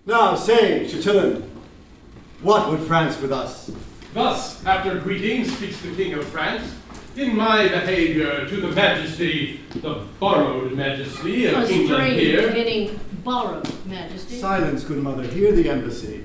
Now say, Chatillon, what would France with us? Thus, after greeting, speaks the King of France, in my behavior to the majesty, the borrowed majesty of England here. Beginning borrowed majesty. Silence, good mother, hear the embassy.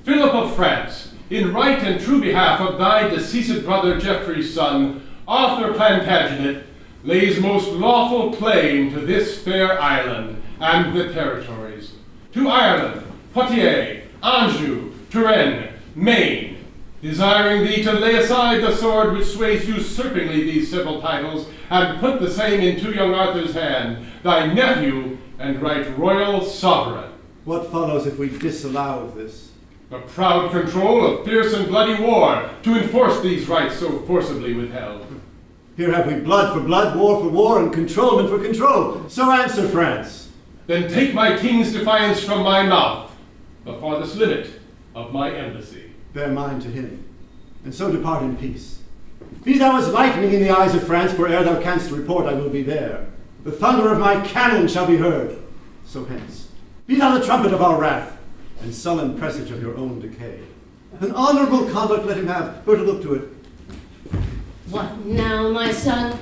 Philip of France, in right and true behalf of thy deceased brother Geoffrey's son, Arthur Plantagenet, lays most lawful claim to this fair island and the territories. To Ireland, Poitiers, Anjou, Touraine, Maine, desiring thee to lay aside the sword which sways usurpingly these civil titles, and put the same into young Arthur's hand, thy nephew and right royal sovereign. What follows if we disallow of this? The proud control of fierce and bloody war, to enforce these rights so forcibly withheld. Here have we blood for blood, war for war, and controlment for control. So answer, France. Then take my king's defiance from my mouth, the farthest limit of my embassy. Bear mine to him, and so depart in peace. Be thou as lightning in the eyes of France, for ere thou canst report I will be there. The thunder of my cannon shall be heard. So hence, be thou the trumpet of our wrath, and sullen presage of your own decay. An honorable conduct let him have, or to look to it. What now, my son?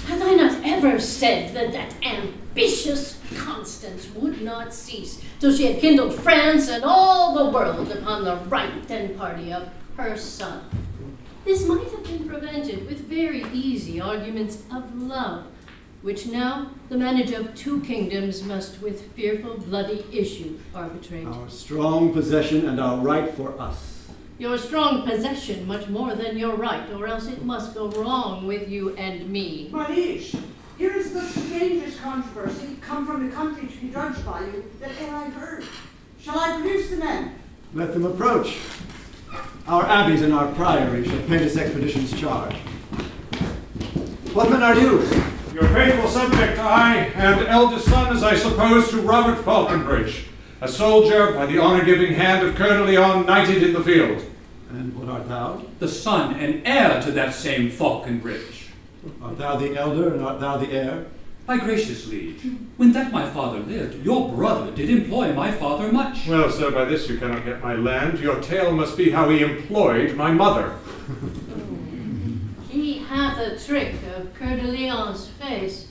Have I not ever said that ambitious Constance would not cease till she had kindled France and all the world upon the right and party of her son? This might have been prevented with very easy arguments of love, which now the manage of two kingdoms must with fearful bloody issue arbitrate. Our strong possession and our right for us. Your strong possession much more than your right, or else it must go wrong with you and me. My liege, here is the strangest controversy come from the country to be judged by you that e'er I heard. Shall I produce the men? Let them approach. Our abbeys and our priory shall pay this expedition's charge. What men are you? Your faithful subject, I, and eldest son, as I suppose, to Robert Falconbridge, a soldier by the honor-giving hand of Coeur de Lion, knighted in the field. And what art thou? The son and heir to that same Falconbridge. Art thou the elder, and art thou the heir? My gracious liege, when that my father lived, your brother did employ my father much. Well, sir, by this you cannot get my land. Your tale must be how he employed my mother. He hath a trick of Coeur de Lion's face.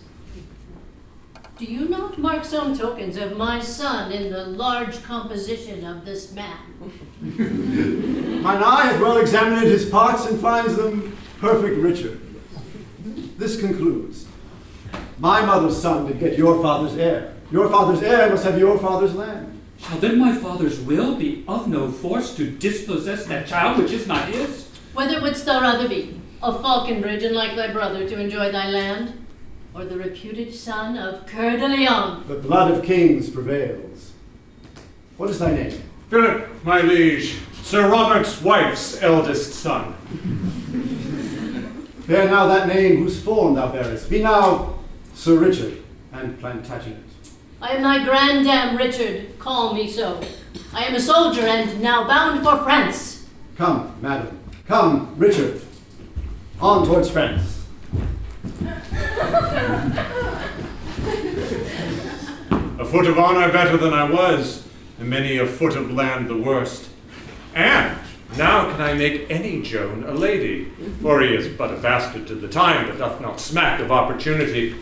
Do you not mark some tokens of my son in the large composition of this man? Mine eye hath well examined his parts and finds them perfect Richard. This concludes. My mother's son did get your father's heir. Your father's heir must have your father's land. Shall then my father's will be of no force to dispossess that child which is not his? Whether wouldst thou rather be, of Falconbridge and like thy brother to enjoy thy land, or the reputed son of Coeur de Lion? The blood of kings prevails. What is thy name? Philip, my liege, Sir Robert's wife's eldest son. Bear now that name whose form thou bearest. Be now Sir Richard and Plantagenet. I am thy grandam Richard, call me so. I am a soldier and now bound for France. Come, madam. Come, Richard. On towards France. A foot of honor better than I was, and many a foot of land the worst. And now can I make any Joan a lady, for he is but a bastard to the time, but doth not smack of opportunity.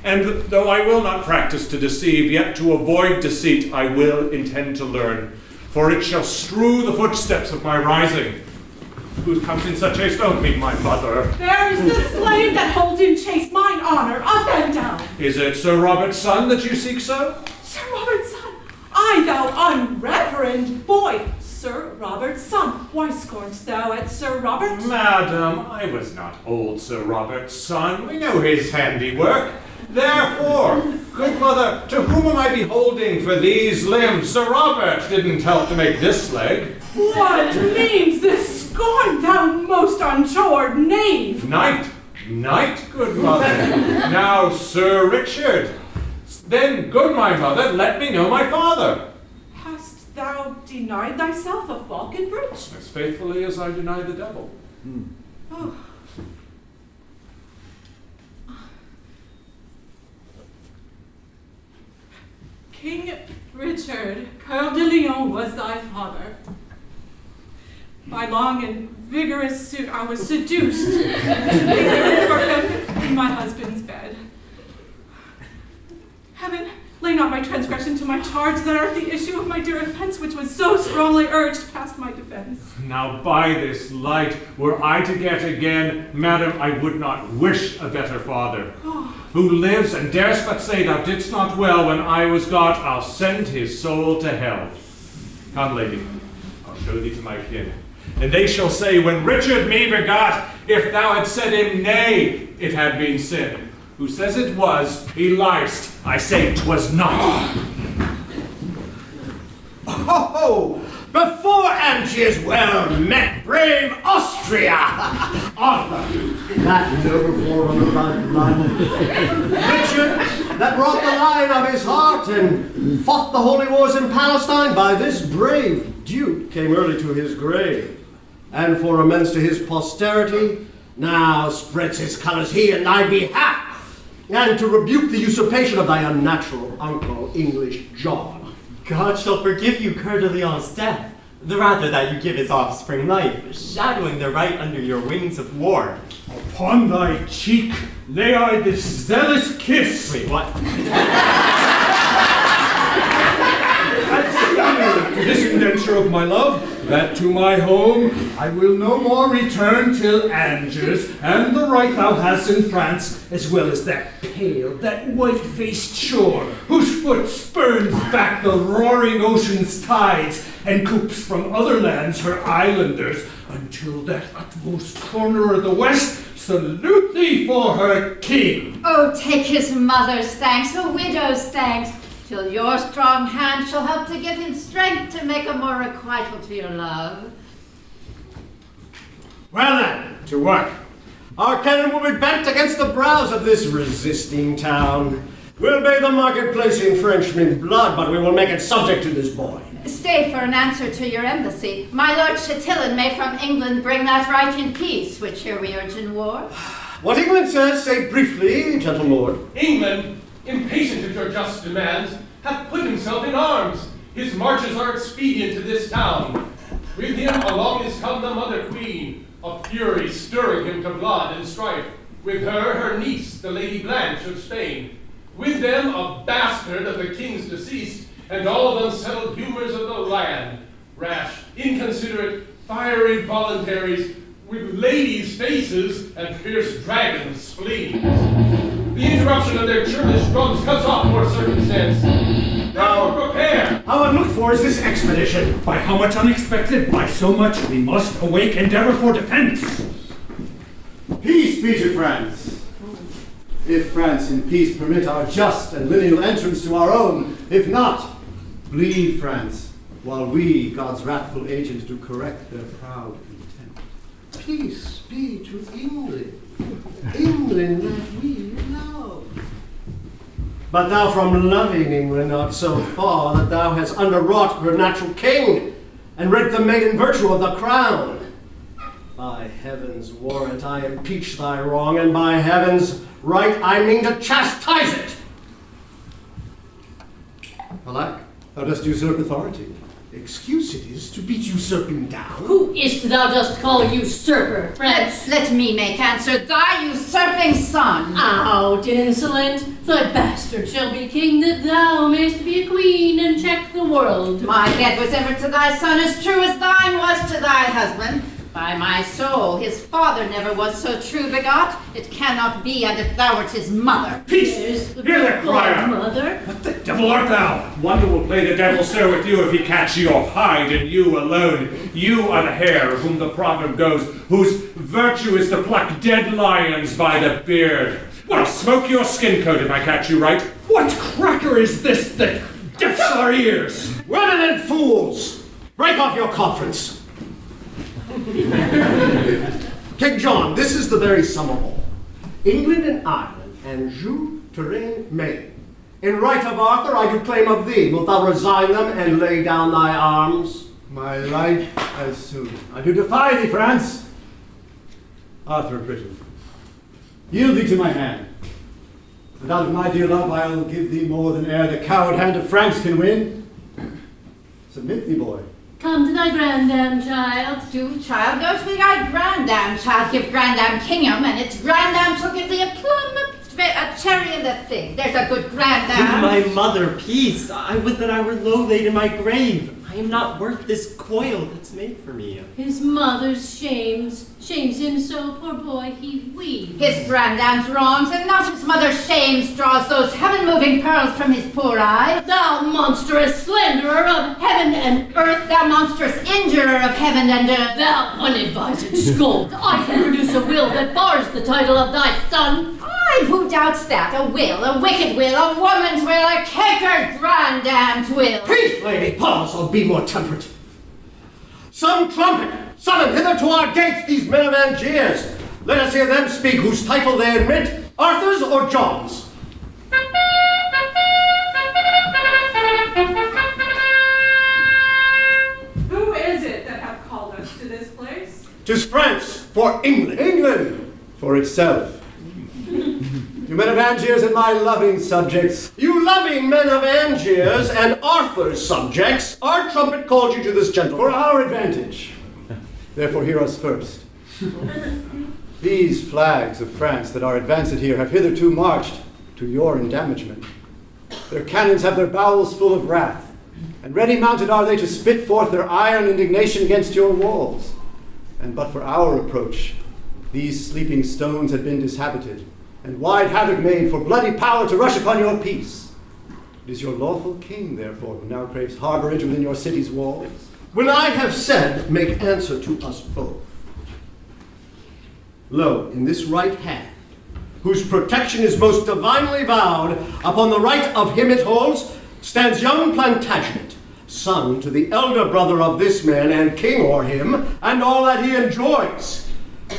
And though I will not practice to deceive, yet to avoid deceit I will intend to learn, for it shall strew the footsteps of my rising. Who comes in such haste? Don't meet my mother. There is the slave that holds in chase mine honor, up and down. Is it Sir Robert's son that you seek so? Sir Robert's son, I, thou unreverend boy, Sir Robert's son. Why scornst thou at Sir Robert? Madam, I was not old Sir Robert's son. We know his handiwork. Therefore, good mother, to whom am I beholding for these limbs? Sir Robert didn't help to make this leg. What means this scorn, thou most untoward knave? Knight, good mother. Now, Sir Richard. Then, good my mother, let me know my father. Hast thou denied thyself a Falconbridge? As faithfully as I deny the devil. Oh. King Richard, Coeur de Lion was thy father. By long and vigorous suit I was seduced to be given for him in my husband's bed. Heaven, lay not my transgression to my charge, that art the issue of my dear offense, which was so strongly urged past my defense. Now by this light, were I to get again, madam, I would not wish a better father. Who lives and dares but say thou didst not well when I was got, I'll send his soul to hell. Come, lady, I'll show thee to my kin. And they shall say, when Richard me begot, if thou had said him nay, it had been sin. Who says it was, he liest. I say 'twas not. Oh, before Angers well met brave Austria! Arthur, that noble forerunner of thy blood. Richard, that brought the line of his heart and fought the holy wars in Palestine, by this brave duke came early to his grave. And for amends to his posterity, now spreads his colours he in thy behalf, and to rebuke the usurpation of thy unnatural uncle, English John. God shall forgive you Coeur de Lion's death, the rather that you give his offspring life, shadowing their right under your wings of war. Upon thy cheek lay I this zealous kiss. Wait, what? To this indenture of my love, that to my home I will no more return till Angers, and the right thou hast in France, as well as that pale, that white-faced shore, whose foot spurns back the roaring ocean's tides, and coops from other lands her islanders, until that utmost corner of the west salute thee for her king. Oh, take his mother's thanks, a widow's thanks, till your strong hand shall help to give him strength to make a more requital to your love. Well then, to work. Our cannon will be bent against the brows of this resisting town. We'll bathe the marketplace in Frenchmen's blood, but we will make it subject to this boy. Stay for an answer to your embassy. My lord Chatillon may from England bring that right in peace, which here we urge in war. What England says, say briefly, gentle lord. England, impatient at your just demands, hath put himself in arms. His marches are expedient to this town. With him along is come the mother queen, of fury stirring him to blood and strife. With her niece, the Lady Blanche of Spain. With them a bastard of the king's deceased, and all the unsettled humors of the land. Rash, inconsiderate, fiery voluntaries, with ladies' faces and fierce dragons' spleens. The interruption of their churlish drums cuts off more circumstance. Now prepare! How unlooked for is this expedition? By how much unexpected, by so much we must awake endeavor for defense. Peace be to France. If France in peace permit our just and lineal entrance to our own, if not, bleed France, while we, God's wrathful agents, do correct their proud intent. Peace be to England, England that we love. But thou from loving England art so far that thou hast underwrought her natural king, and rent the maiden virtue of the crown. By heaven's warrant I impeach thy wrong, and by heaven's right I mean to chastise it. Alack, thou dost usurp authority. Excuse it is to beat usurping down. Who is't thou dost call usurper, France? Let me make answer, thy usurping son. Out, insolent! Thy bastard shall be king, that thou mayst be a queen and check the world. My bed was ever to thy son as true as thine was to thy husband. By my soul, his father never was so true begot. It cannot be, and if thou wert his mother. Peace! There's the Hear that crier! mother. What the devil art thou? One who will play the devil, sir, with you if he catch your hide, and you alone. You are the hare of whom the proverb goes, whose virtue is to pluck dead lions by the beard. I'll smoke your skin coat if I catch you right. What cracker is this that deafs our ears? Women and fools! Break off your conference. King John, this is the very sum of all. England and Ireland, Anjou, Touraine, Maine. In right of Arthur I do claim of thee. Wilt thou resign them and lay down thy arms? My life as soon. I do defy thee, France. Arthur of Britain, yield thee to my hand. And out of my dear love I'll give thee more than e'er the coward hand of France can win. Submit thee, boy. Come to thy grandam, child. Do, child, go to thy grandam, child, give grandam kingdom, and its grandam shall give thee a plum, a cherry, and a fig. There's a good Give grandam. my mother peace. I would that I were low laid in my grave. I am not worth this coil that's made for me. His mother's shames him so, poor boy, he weeps. His grandam's wrongs, and not his mother's shames, draws those heaven-moving pearls from his poor eye. Thou monstrous slanderer of heaven and earth, Thou monstrous injurer of heaven and earth. thou unadvised scold, I can produce a will that bars the title of thy son. Aye, who doubts that? A will, a wicked will, a woman's will, a cankered grandam's will. Peace, lady, pause, or be more temperate. Some trumpet, summon hither to our gates these men of Angiers. Let us hear them speak whose title they admit, Arthur's or John's. Who is it that hath called us to this place? 'Tis France for England, England for itself. You men of Angiers and my loving subjects, you loving men of Angiers and Arthur's subjects, our trumpet called you to this gentleman for our advantage. Therefore hear us first. These flags of France that are advanced here have hitherto marched to your endamagement. Their cannons have their bowels full of wrath, and ready mounted are they to spit forth their iron indignation against your walls. And but for our approach, these sleeping stones had been dishabited, and wide havoc made for bloody power to rush upon your peace. It is your lawful king, therefore, who now craves harborage within your city's walls. When I have said, make answer to us both. Lo, in this right hand, whose protection is most divinely vowed, upon the right of him it holds, stands young Plantagenet, son to the elder brother of this man, and king o'er him, and all that he enjoys.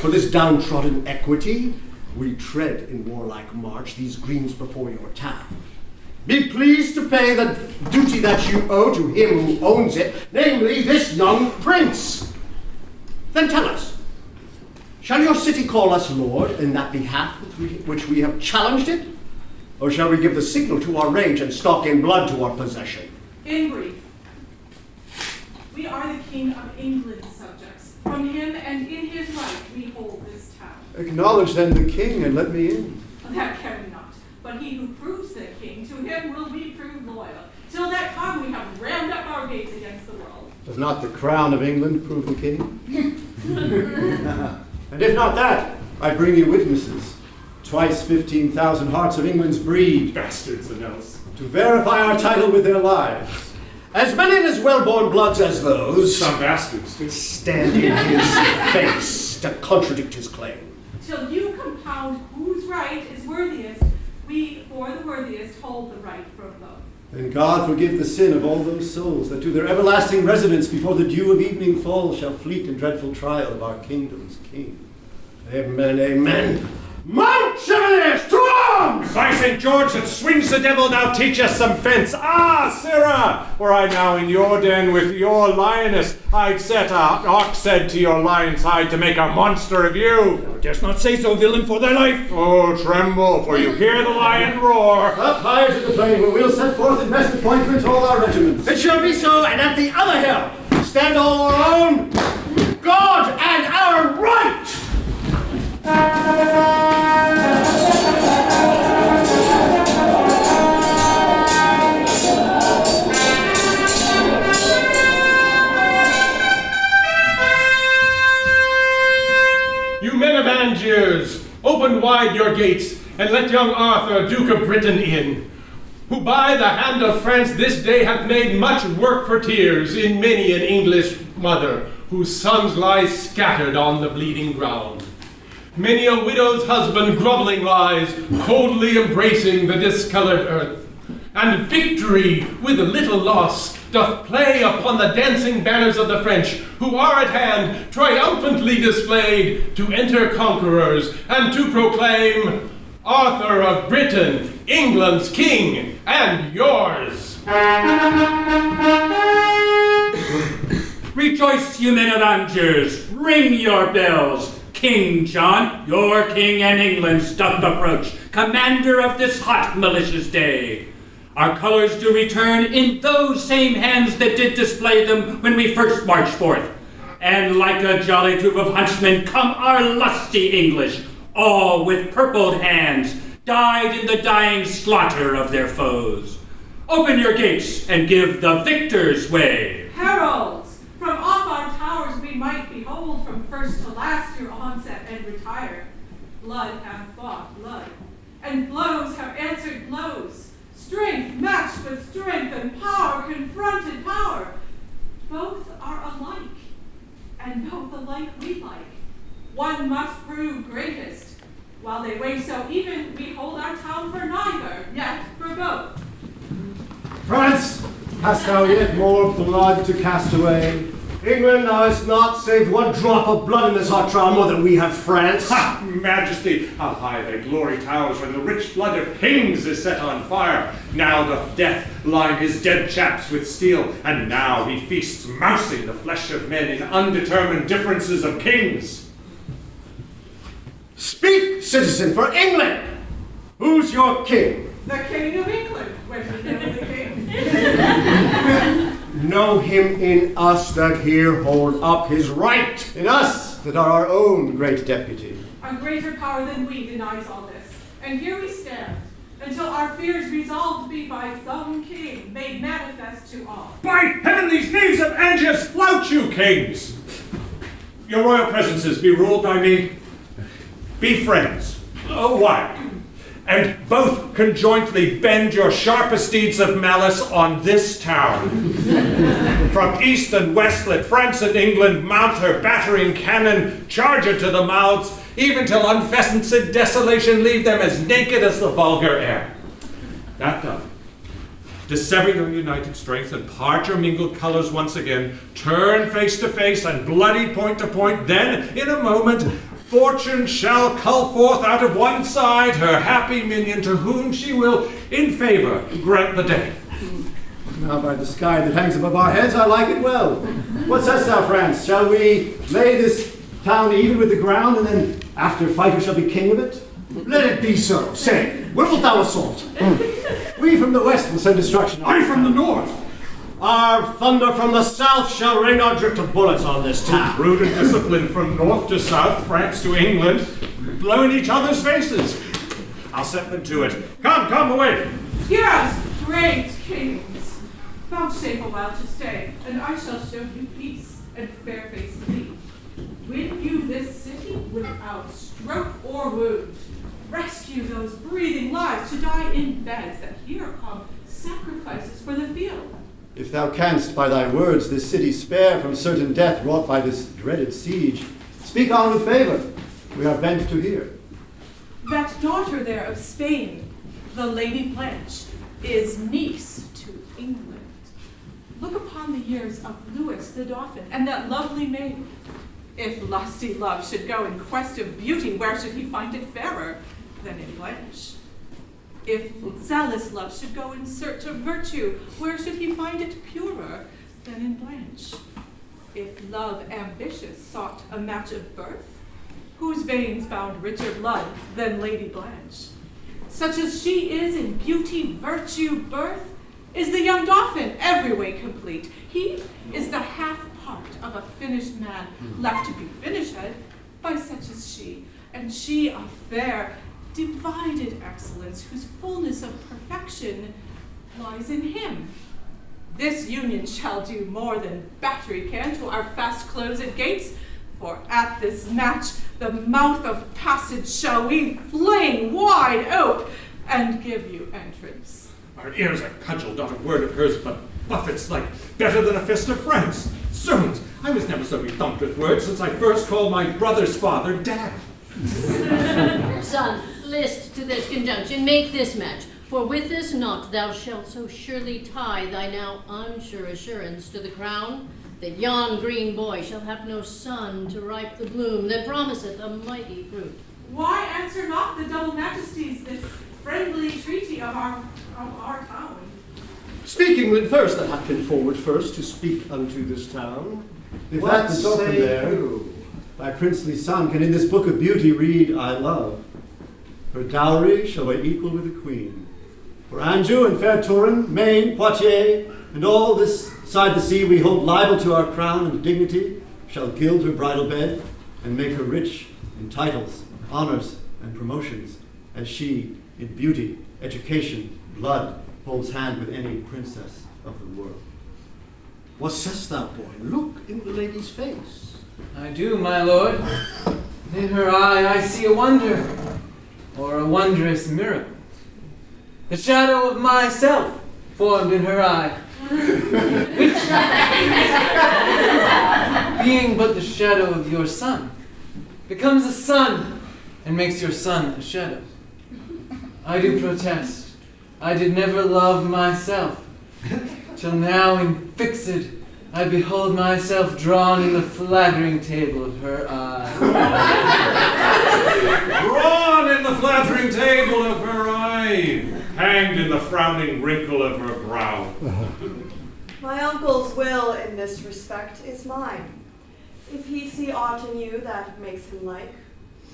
For this downtrodden equity, we tread in warlike march these greens before your town. Be pleased to pay the duty that you owe to him who owns it, namely this young prince. Then tell us, shall your city call us lord in that behalf which we have challenged it? Or shall we give the signal to our rage and stalk in blood to our possession? In brief, we are the King of England's subjects. From him and in his right we hold this town. Acknowledge then the king and let me in. That can we not. But he who proves the king, to him will we prove loyal. Till that time we have rammed up our gates against the world. Does not the crown of England prove the king? And if not that, I bring you witnesses. Twice 15,000 hearts of England's breed. Bastards and else. To verify our title with their lives. As many as well-born bloods as those. Some bastards too. Stand in his face to contradict his claim. Till you compound whose right is worthiest, we, for the worthiest, hold the right from both. Then God forgive the sin of all those souls that to their everlasting residence before the dew of evening fall shall fleet in dreadful trial of our kingdom's king. Amen, amen. Mount, chevaliers, to arms! By St. George that swings the devil, now teach us some fence. Ah, sirrah, were I now in your den with your lioness, I'd set a ox head to your lion's hide to make a monster of you. Thou darest not say so, villain, for thy life. Oh, tremble, for you hear the lion roar. Up higher to the plain, where we'll set forth in best appointment all our regiments. It shall be so, and at the other hill, stand all our own, God and our right! You men of Angiers, open wide your gates, and let young Arthur, Duke of Britain, in, who by the hand of France this day hath made much work for tears in many an English mother, whose sons lie scattered on the bleeding ground. Many a widow's husband groveling lies, coldly embracing the discolored earth. And victory, with little loss, doth play upon the dancing banners of the French, who are at hand, triumphantly displayed, to enter conquerors, and to proclaim Arthur of Britain, England's king, and yours. Rejoice, you men of Angiers, ring your bells. King John, your king and England's doth approach, commander of this hot malicious day. Our colors do return in those same hands that did display them when we first marched forth. And like a jolly troop of hunchmen come our lusty English, all with purpled hands, dyed in the dying slaughter of their foes. Open your gates and give the victors way. Heralds, from off our towers we might behold from first to last your onset and retire. Blood hath fought blood, and blows have answered blows. Strength matched with strength and power confronted power. Both are alike, and both alike we like. One must prove greatest. While they weigh so even, we hold our town for neither, yet for both. France, hast thou yet more blood to cast away? England, thou hast not saved one drop of blood in this hot trial more than we have France. Ha! Majesty, how high thy glory towers when the rich blood of kings is set on fire. Now doth death line his dead chaps with steel, and now he feasts mousing the flesh of men in undetermined differences of kings. Speak, citizen, for England! Who's your king? The King of England, when we know the King. Know him in us that here hold up his right, in us that are our own great deputy. A greater power than we denies all this, and here we stand, until our fears resolved be by some king made manifest to all. By heaven, these knaves of Angiers flout you, kings! Your royal presences be ruled by me. Be friends, one, and both conjointly bend your sharpest deeds of malice on this town. From east and west let France and England mount her battering cannon, charge her to the mouths, even till unfenced desolation leave them as naked as the vulgar air. That done, dissever your united strength and part your mingled colors once again, turn face to face and bloody point to point, then, in a moment, Fortune shall cull forth out of one side her happy minion to whom she will, in favor, grant the day. Now by the sky that hangs above our heads, I like it well. What sayest thou, France? Shall we lay this town even with the ground, and then after fight who shall be king of it? Let it be so. Say, where wilt thou assault? We from the west will send destruction. I from the north. Our thunder from the south shall rain our drift of bullets on this town. Prudent discipline from north to south, France to England, blow in each other's faces. I'll set them to it. Come, away. Hear us, great kings. Vouchsafe a while to stay, and I shall show you peace and fair-faced lead. Win you this city without stroke or wound. Rescue those breathing lives to die in beds that here come sacrifices for the field. If thou canst by thy words this city spare from certain death wrought by this dreaded siege, speak on with favor. We are bent to hear. That daughter there of Spain, the Lady Blanche, is niece to England. Look upon the years of Louis the Dauphin and that lovely maid. If lusty love should go in quest of beauty, where should he find it fairer than in Blanche? If zealous love should go in search of virtue, where should he find it purer than in Blanche? If love ambitious sought a match of birth, whose veins bound richer blood than Lady Blanche? Such as she is in beauty, virtue, birth, is the young Dauphin every way complete. He is the half part of a finished man, left to be finished by such as she, and she a fair, divided excellence, whose fullness of perfection lies in him. This union shall do more than battery can to our fast-closed gates, for at this match the mouth of passage shall we fling wide ope, and give you entrance. Our ears are cudgelled, not a word of hers, but buffets like better than a fist of France. Zounds, I was never so bethumped with words since I first called my brother's father Dad. Son, list to this conjunction, make this match, for with this knot thou shalt so surely tie thy now unsure assurance to the crown, that yon green boy shall have no son to ripe the bloom that promiseth a mighty fruit. Why answer not the double majesties this friendly treaty of our town? Speak England first, that hath been forward first to speak unto this town. If What that the Dauphin say there, you? thy princely son, can in this book of beauty read, I love. Her dowry shall weigh equal with the queen. For Anjou and fair Turin, Maine, Poitiers, and all this side the sea we hold liable to our crown and dignity, shall gild her bridal bed, and make her rich in titles, honors, and promotions, as she, in beauty, education, blood, holds hand with any princess of the world. What sayest thou, boy? Look in the lady's face. I do, my lord. In her eye I see a wonder, or a wondrous miracle. The shadow of myself formed in her eye, which, being but the shadow of your sun, becomes a sun and makes your sun a shadow. I do protest, I did never love myself, till now in fixed I behold myself drawn in the flattering table of her eye. Drawn in the flattering table of her eye, hanged in the frowning wrinkle of her brow. My uncle's will in this respect is mine. If he see aught in you that makes him like,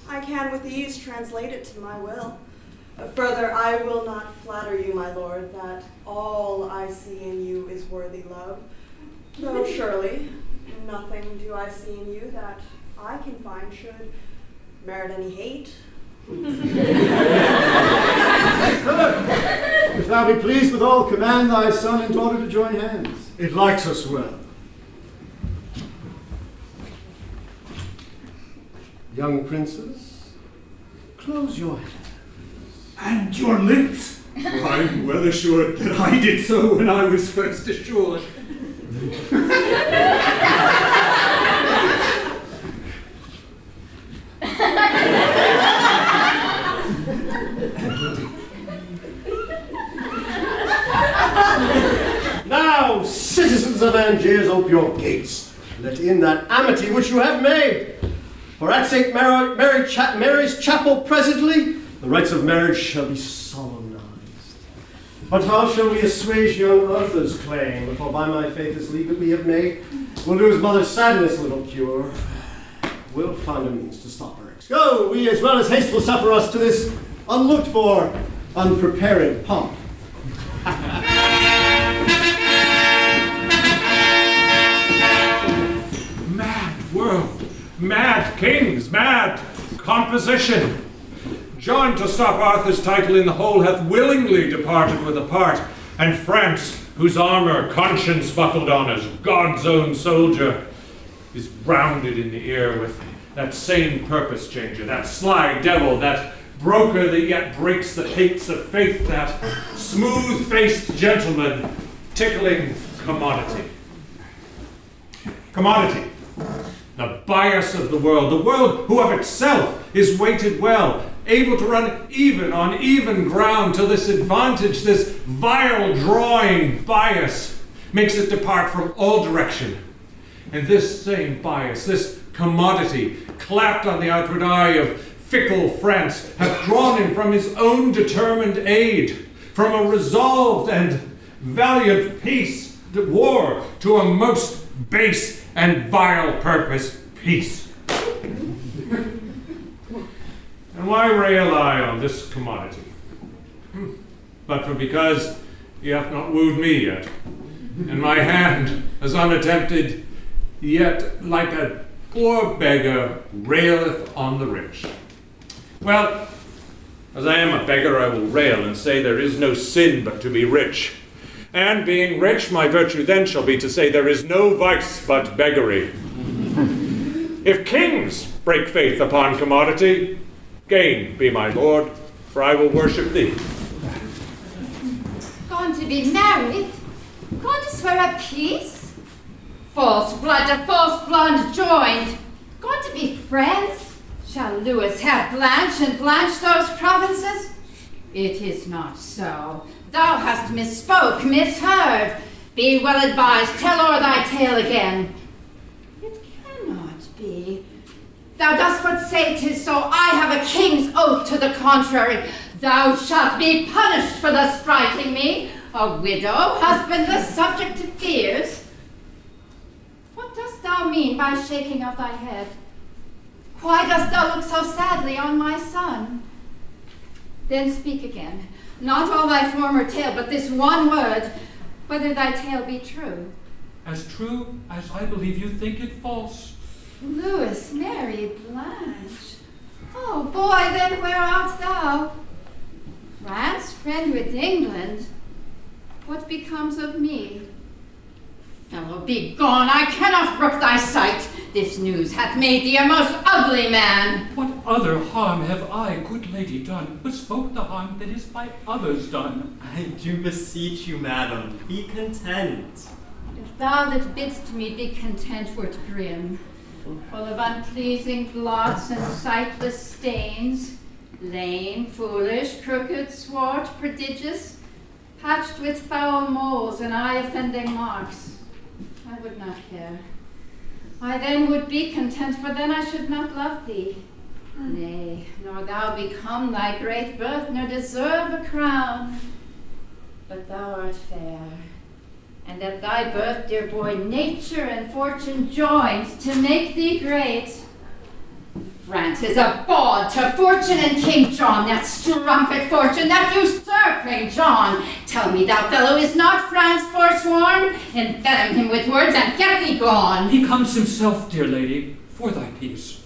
I can with ease translate it to my will. Further, I will not flatter you, my lord, that all I see in you is worthy love. Though surely, nothing do I see in you that I can find should merit any hate. If thou be pleased withal, command thy son and daughter to join hands. It likes us well. Young princes, close your hands. And your lips. I'm well assured that I did so when I was first assured. Now, citizens of Angiers, ope your gates. Let in that amity which you have made. For at St. Mary's Chapel presently, the rites of marriage shall be solemnized. But how shall we assuage young Arthur's claim? For by my faith this league that we have made will do his mother's sadness little cure. We'll find a means to stop her. Go, we as well as haste will suffer us to this unlooked for, unprepared pomp. Mad world, mad kings, mad composition. John, to stop Arthur's title in the whole, hath willingly departed with a part, and France, whose armour conscience buckled on as God's own soldier, is rounded in the ear with that same purpose changer, that sly devil, that broker that yet breaks the hates of faith, that smooth-faced gentleman tickling commodity. Commodity, the bias of the world who of itself is weighted well, able to run even on even ground till this advantage, this vile drawing bias, makes it depart from all direction. And this same bias, this commodity, clapped on the outward eye of fickle France, hath drawn him from his own determined aid, from a resolved and valiant peace, war, to a most base and vile purpose, peace. And why rail I on this commodity? But for because he hath not wooed me yet, and my hand is unattempted, yet like a poor beggar raileth on the rich. Well, as I am a beggar, I will rail and say there is no sin but to be rich. And being rich, my virtue then shall be to say there is no vice but beggary. If kings break faith upon commodity, gain be my lord, for I will worship thee. Gone to be married? Gone to swear a peace? False blood to false blood joined. Gone to be friends? Shall Louis have Blanche and Blanche those provinces? It is not so. Thou hast misspoke, misheard. Be well advised, tell o'er thy tale again. It cannot be. Thou dost but say 'tis so. I have a king's oath to the contrary. Thou shalt be punished for thus frighting me, a widow, husbandless, subject to fears. What dost thou mean by shaking of thy head? Why dost thou look so sadly on my son? Then speak again. Not all thy former tale, but this one word, whether thy tale be true. As true as I believe you think it false. Louis, Mary, Blanche. Oh boy, then where art thou? France, friend with England. What becomes of me? Fellow, be gone, I cannot brook thy sight. This news hath made thee a most ugly man. What other harm have I, good lady, done, but spoke the harm that is by others done? I do beseech you, madam, be content. If thou that bidst me be content wert grim, full of unpleasing blots and sightless stains, lame, foolish, crooked, swart, prodigious, patched with foul moles and eye-offending marks, I would not care. I then would be content, for then I should not love thee. Nay, nor thou become thy great birth, nor deserve a crown. But thou art fair, and at thy birth, dear boy, nature and fortune joined to make thee great. France is a bawd to fortune and King John, that strumpet fortune, that usurping John. Tell me, thou fellow, is not France forsworn? Envenom him with words and get thee gone. He comes himself, dear lady, for thy peace.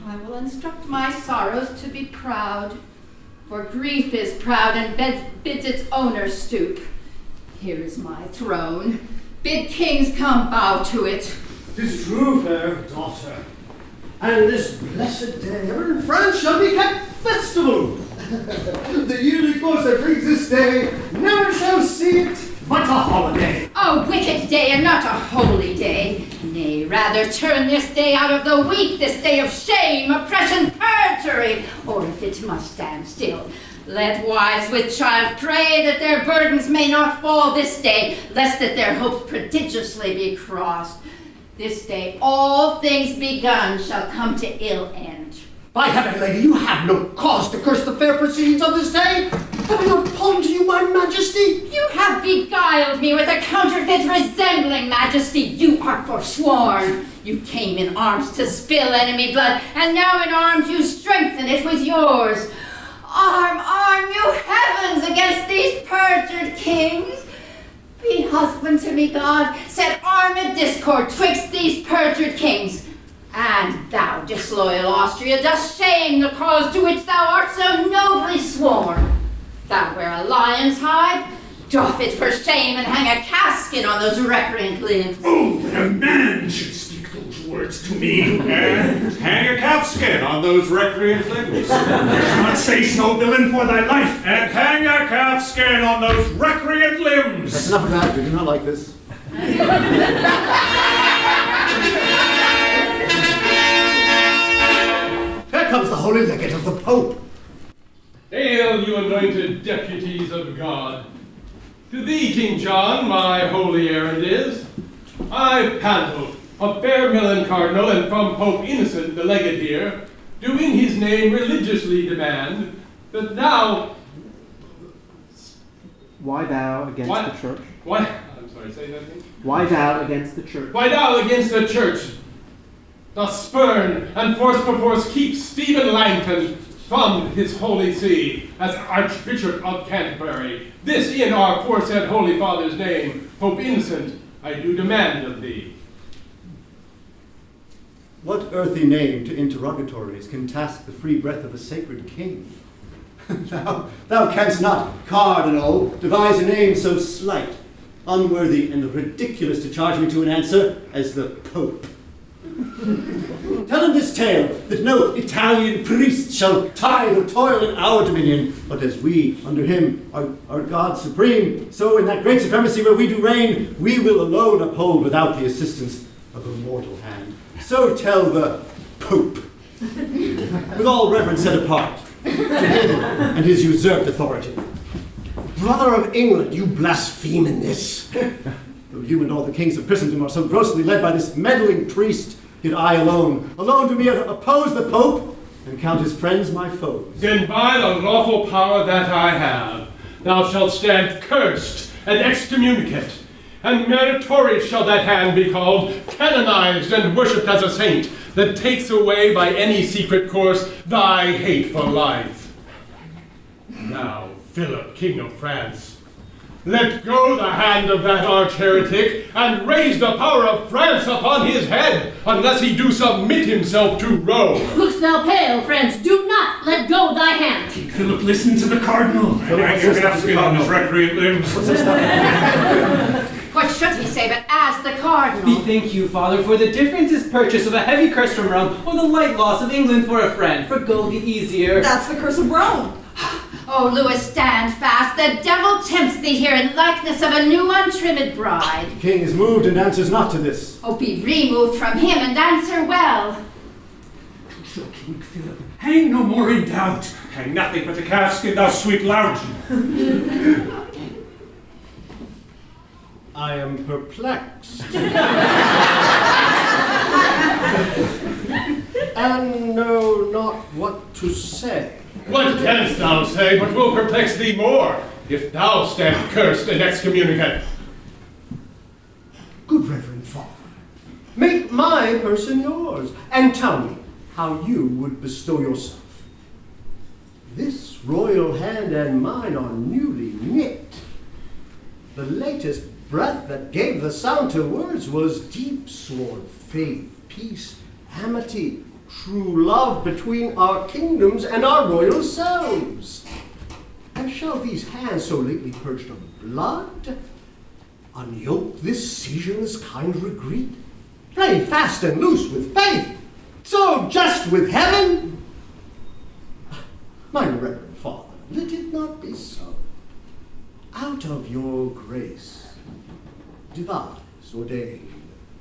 I will instruct my sorrows to be proud, for grief is proud and bids its owner stoop. Here is my throne. Bid kings come bow to it. 'Tis true, fair daughter. And this blessed day ever in France shall be kept festival. The yearly course that brings this day never shall see it but a holiday. A wicked day and not a holy day. Nay, rather turn this day out of the week, this day of shame, oppression, perjury. Or if it must stand still, let wives with child pray that their burdens may not fall this day, lest that their hopes prodigiously be crossed. This day all things begun shall come to ill end. By heaven, lady, you have no cause to curse the fair proceedings of this day. Have I not pawned to you my majesty? You have beguiled me with a counterfeit resembling majesty. You are forsworn. You came in arms to spill enemy blood, and now in arms you strengthen it with yours. Arm, you heavens, against these perjured kings. Be husband to me, God, set armed discord twixt these perjured kings. And thou, disloyal Austria, dost shame the cause to which thou art so nobly sworn. Thou wear a lion's hide, doff it for shame, and hang a casket on those recreant limbs. Oh, that a man should speak those words to me. And hang a calfskin on those recreant limbs. Not say so, villain, for thy life. And hang a calfskin on those recreant limbs. That's enough of that. We do not like this. Here comes the holy legate of the Pope. Hail, you anointed deputies of God. To thee, King John, my holy errand is. I, Pandulf, a fair Milan cardinal, and from Pope Innocent, the legate here, do in his name religiously demand that thou... Why thou against the church? Why? I'm sorry, say that again. Why thou against the church? Why thou against the church dost spurn and force perforce keep Stephen Langton from his holy see as Archbishop of Canterbury. This in our foresaid holy father's name, Pope Innocent, I do demand of thee. What earthly name to interrogatories can task the free breath of a sacred king? Thou canst not, cardinal, devise a name so slight, unworthy and ridiculous to charge me to an answer as the Pope. Tell him this tale, that no Italian priest shall tithe or toil in our dominion, but as we, under him, are God supreme, so in that great supremacy where we do reign, we will alone uphold without the assistance of a mortal hand. So tell the Pope, with all reverence set apart, to him and his usurped authority. Brother of England, you blaspheme in this. Though you and all the kings of Christendom are so grossly led by this meddling priest, yet I alone do me oppose the Pope, and count his friends my foes. Then by the lawful power that I have, thou shalt stand cursed and excommunicate, and meritorious shall that hand be called, canonized and worshipped as a saint, that takes away by any secret course thy hateful life. Now Philip, King of France. Let go the hand of that arch-heretic, and raise the power of France upon his head, unless he do submit himself to Rome. Look'st thou pale, France? Do not let go thy hand. King Philip, listen to the cardinal. I can have skin on his recreant limbs. What should he say but as the cardinal? Bethink you, father, for the difference is purchase of a heavy curse from Rome, or the light loss of England for a friend. For gold the easier. That's the curse of Rome. Oh, Louis, stand fast. The devil tempts thee here in likeness of a new untrimmed bride. The king is moved and answers not to this. Oh, be removed from him and answer well. King Philip, hang no more in doubt. Hang nothing but the calfskin, thou sweet lout. I am perplexed. and know not what to say. What canst thou say, but will perplex thee more, if thou stand cursed and excommunicate? Good Reverend Father, make my person yours, and tell me how you would bestow yourself. This royal hand and mine are newly knit. The latest breath that gave the sound to words was deep-sworn faith, peace, amity, true love between our kingdoms and our royal selves. And shall these hands so lately purged of blood unyoke this seizureless kind regret? Play fast and loose with faith, so just with heaven? My reverend father, let it not be so. Out of your grace, devise, ordain,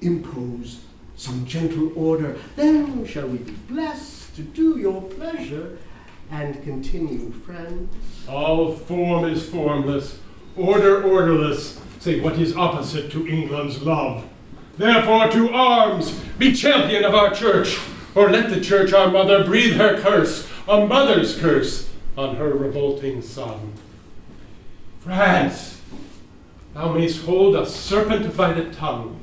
impose some gentle order, then shall we be blessed to do your pleasure and continue friends. All form is formless, order orderless, say what is opposite to England's love. Therefore to arms, be champion of our church, or let the church our mother breathe her curse, a mother's curse, on her revolting son. France, thou mayst hold a serpent by the tongue,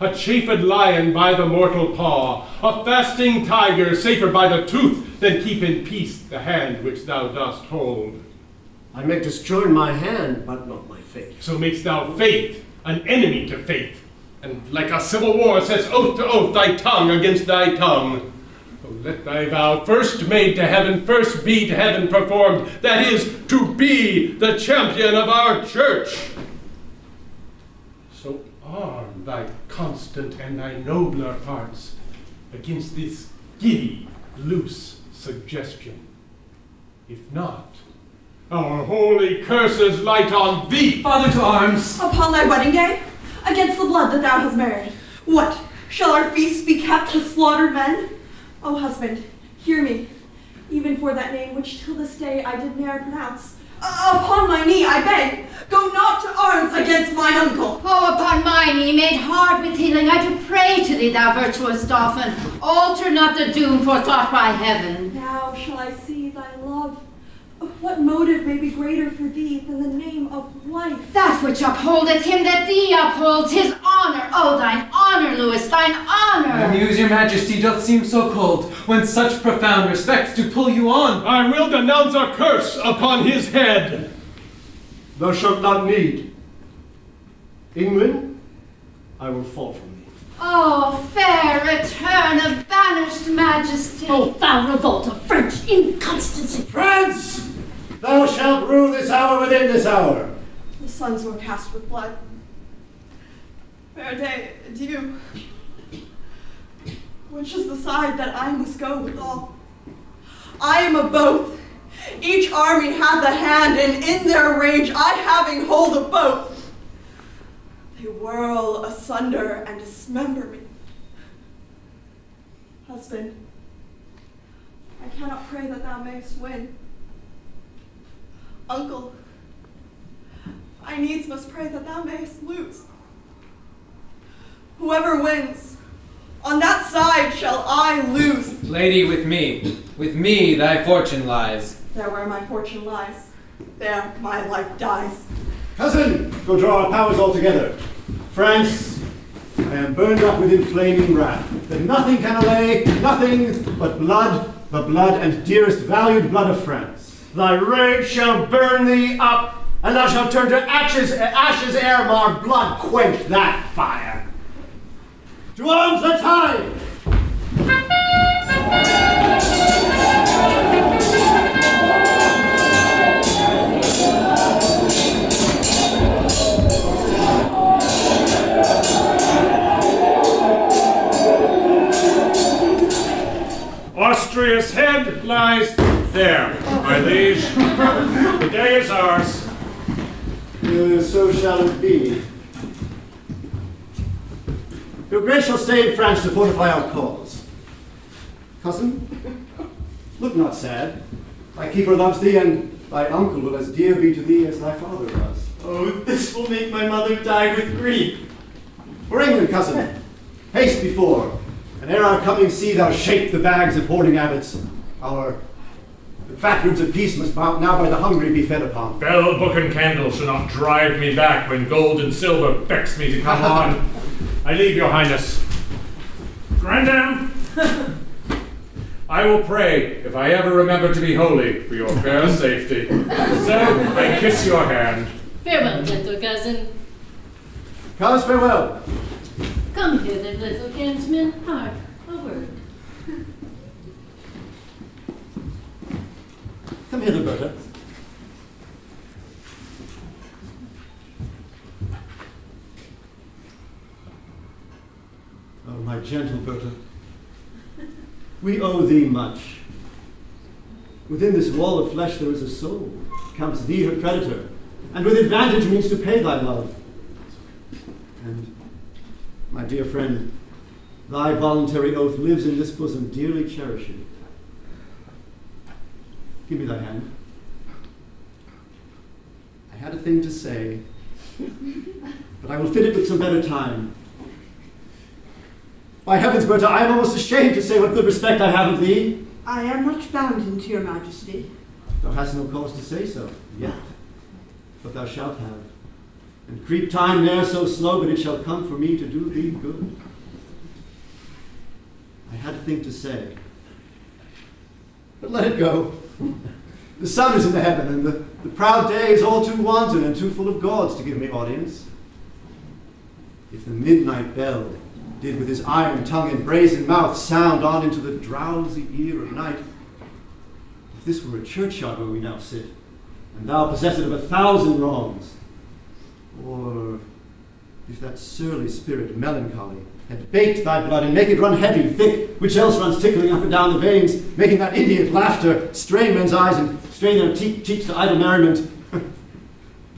a chafed lion by the mortal paw, a fasting tiger safer by the tooth than keep in peace the hand which thou dost hold. I may disjoin my hand, but not my faith. So makest thou faith an enemy to faith, and like a civil war sets oath to oath thy tongue against thy tongue. Oh, let thy vow, first made to heaven, first be to heaven performed, that is, to be the champion of our church. So arm thy constant and thy nobler parts against this giddy, loose suggestion. If not, our holy curses light on thee. Father, to arms. Upon thy wedding day, against the blood that thou hast married. What, shall our feasts be kept with slaughtered men? O husband, hear me, even for that name which till this day I did ne'er pronounce. Upon my knee, I beg, go not to arms against mine uncle. Oh, upon my knee, made hard with healing, I do pray to thee, thou virtuous Dauphin, alter not the doom forethought by heaven. Now shall I see thy love. What motive may be greater for thee than the name of life? That which upholdeth him that thee upholds, his honor. Oh, thine honor, Louis, thine honor. Amuse your majesty doth seem so cold, when such profound respects do pull you on. I will denounce a curse upon his head. Thou shalt not need. England, I will fall from thee. Oh, fair return of banished majesty. Oh, foul revolt of French inconstancy. France, thou shalt rue this hour within this hour. The suns were cast with blood. Fair day, adieu. Which is the side that I must go withal? I am of both. Each army hath a hand, and in their rage I having hold of both. They whirl asunder and dismember me. Husband, I cannot pray that thou mayest win. Uncle, I needs must pray that thou mayest lose. Whoever wins, on that side shall I lose. Lady, with me thy fortune lies. There where my fortune lies, there my life dies. Cousin, go draw our powers all together. France, I am burned up with inflaming wrath, that nothing can allay, nothing but blood, the blood and dearest valued blood of France. thy rage shall burn thee up, and thou shalt turn to ashes ere our blood quench that fire. To arms, let's hide! Austria's head lies there, my liege. The day is ours. So shall it be. Your grace shall stay in France to fortify our cause. Cousin, look not sad. Thy keeper loves thee, and thy uncle will as dear be to thee as thy father was. Oh, this will make my mother die with grief. For England, cousin, haste before, and ere our coming see thou shake the bags of hoarding abbots. Our fat roots of peace must now by the hungry be fed upon. Bell, book, and candle shall not drive me back when gold and silver becks me to come on. I leave your highness. Grandam, I will pray, if I ever remember to be holy, for your fair safety. So, I kiss your hand. Farewell, gentle cousin. Cause farewell. Come hither, little kinsman. Hark, a word. Come hither, Berta. Oh, my gentle Berta, we owe thee much. Within this wall of flesh there is a soul, counts thee her creditor, and with advantage means to pay thy love. And, my dear friend, thy voluntary oath lives in this bosom, dearly cherishing. Give me thy hand. I had a thing to say, but I will fit it with some better time. By heavens, Berta, I am almost ashamed to say what good respect I have of thee. I am much bounden to your majesty. Thou hast no cause to say so, yet. But thou shalt have. And creep time ne'er so slow, but it shall come for me to do thee good. I had a thing to say, but let it go. The sun is in the heaven, and the proud day is all too wanton and too full of gauds to give me audience. If the midnight bell did with his iron tongue and brazen mouth sound on into the drowsy ear of night, if this were a churchyard where we now sit, and thou possessed of 1,000 wrongs, or if that surly spirit melancholy had baked thy blood and make it run heavy, thick, which else runs tickling up and down the veins, making that idiot laughter strain men's eyes and strain their cheeks to idle merriment,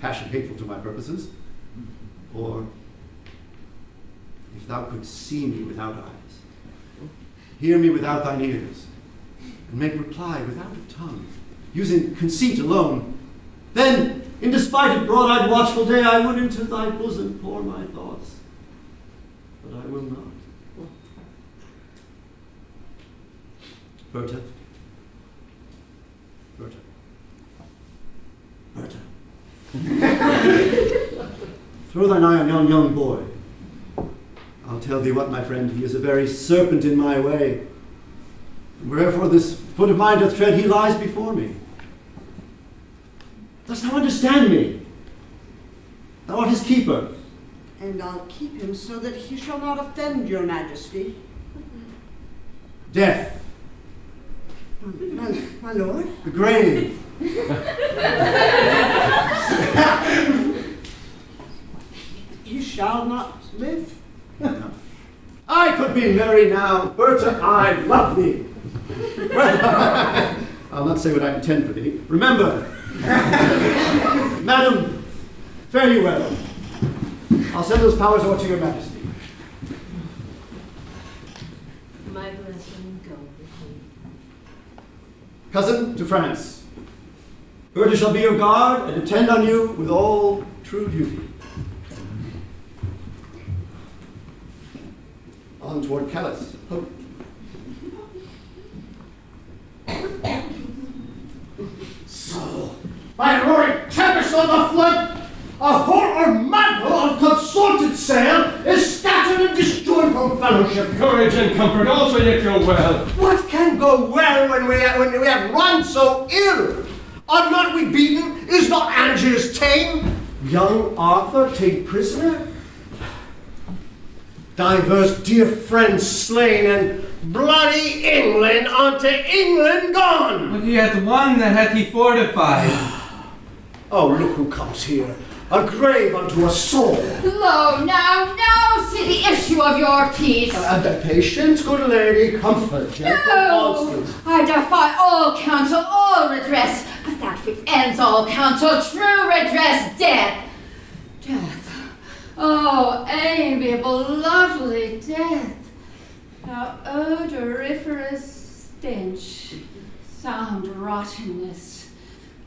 passion hateful to my purposes, or if thou couldst see me without eyes, hear me without thine ears, and make reply without a tongue, using conceit alone, then, in despite of broad-eyed watchful day, I would into thy bosom pour my thoughts. But I will not. Berta. Berta. Berta. Throw thine eye on yon young boy. I'll tell thee what, my friend, he is a very serpent in my way. And wherefore this foot of mine doth tread, he lies before me. Dost thou understand me? Thou art his keeper. And I'll keep him so that he shall not offend your majesty. Death. My lord? The grave. He shall not live. Enough. I could be merry now. Berta, I love thee. Well, I'll not say what I intend for thee. Remember, madam, fare you well. I'll send those powers over to your majesty. My blessing go with thee. Cousin, to France. Berta shall be your guard and attend on you with all true duty. On toward Calais. Hope. So, by roaring tempest on the flood, a horror madness of consorted sail is scattered and disjoined from fellowship. Courage and comfort also, yet go well. What can go well when we have run so ill? Are not we beaten? Is not Angiers ta'en? Young Arthur ta'en prisoner? Divers dear friends slain, and bloody England unto England gone! But he hath one that hath he fortified. Oh, look who comes here, a grave unto a soul. Lo, now, see the issue of your peace. Patience, good lady, comfort, gentle Constance. I defy all counsel, all redress, but that which ends all counsel, true redress, death. Death. Oh, amiable, lovely death. Thou odoriferous stench, sound rottenness.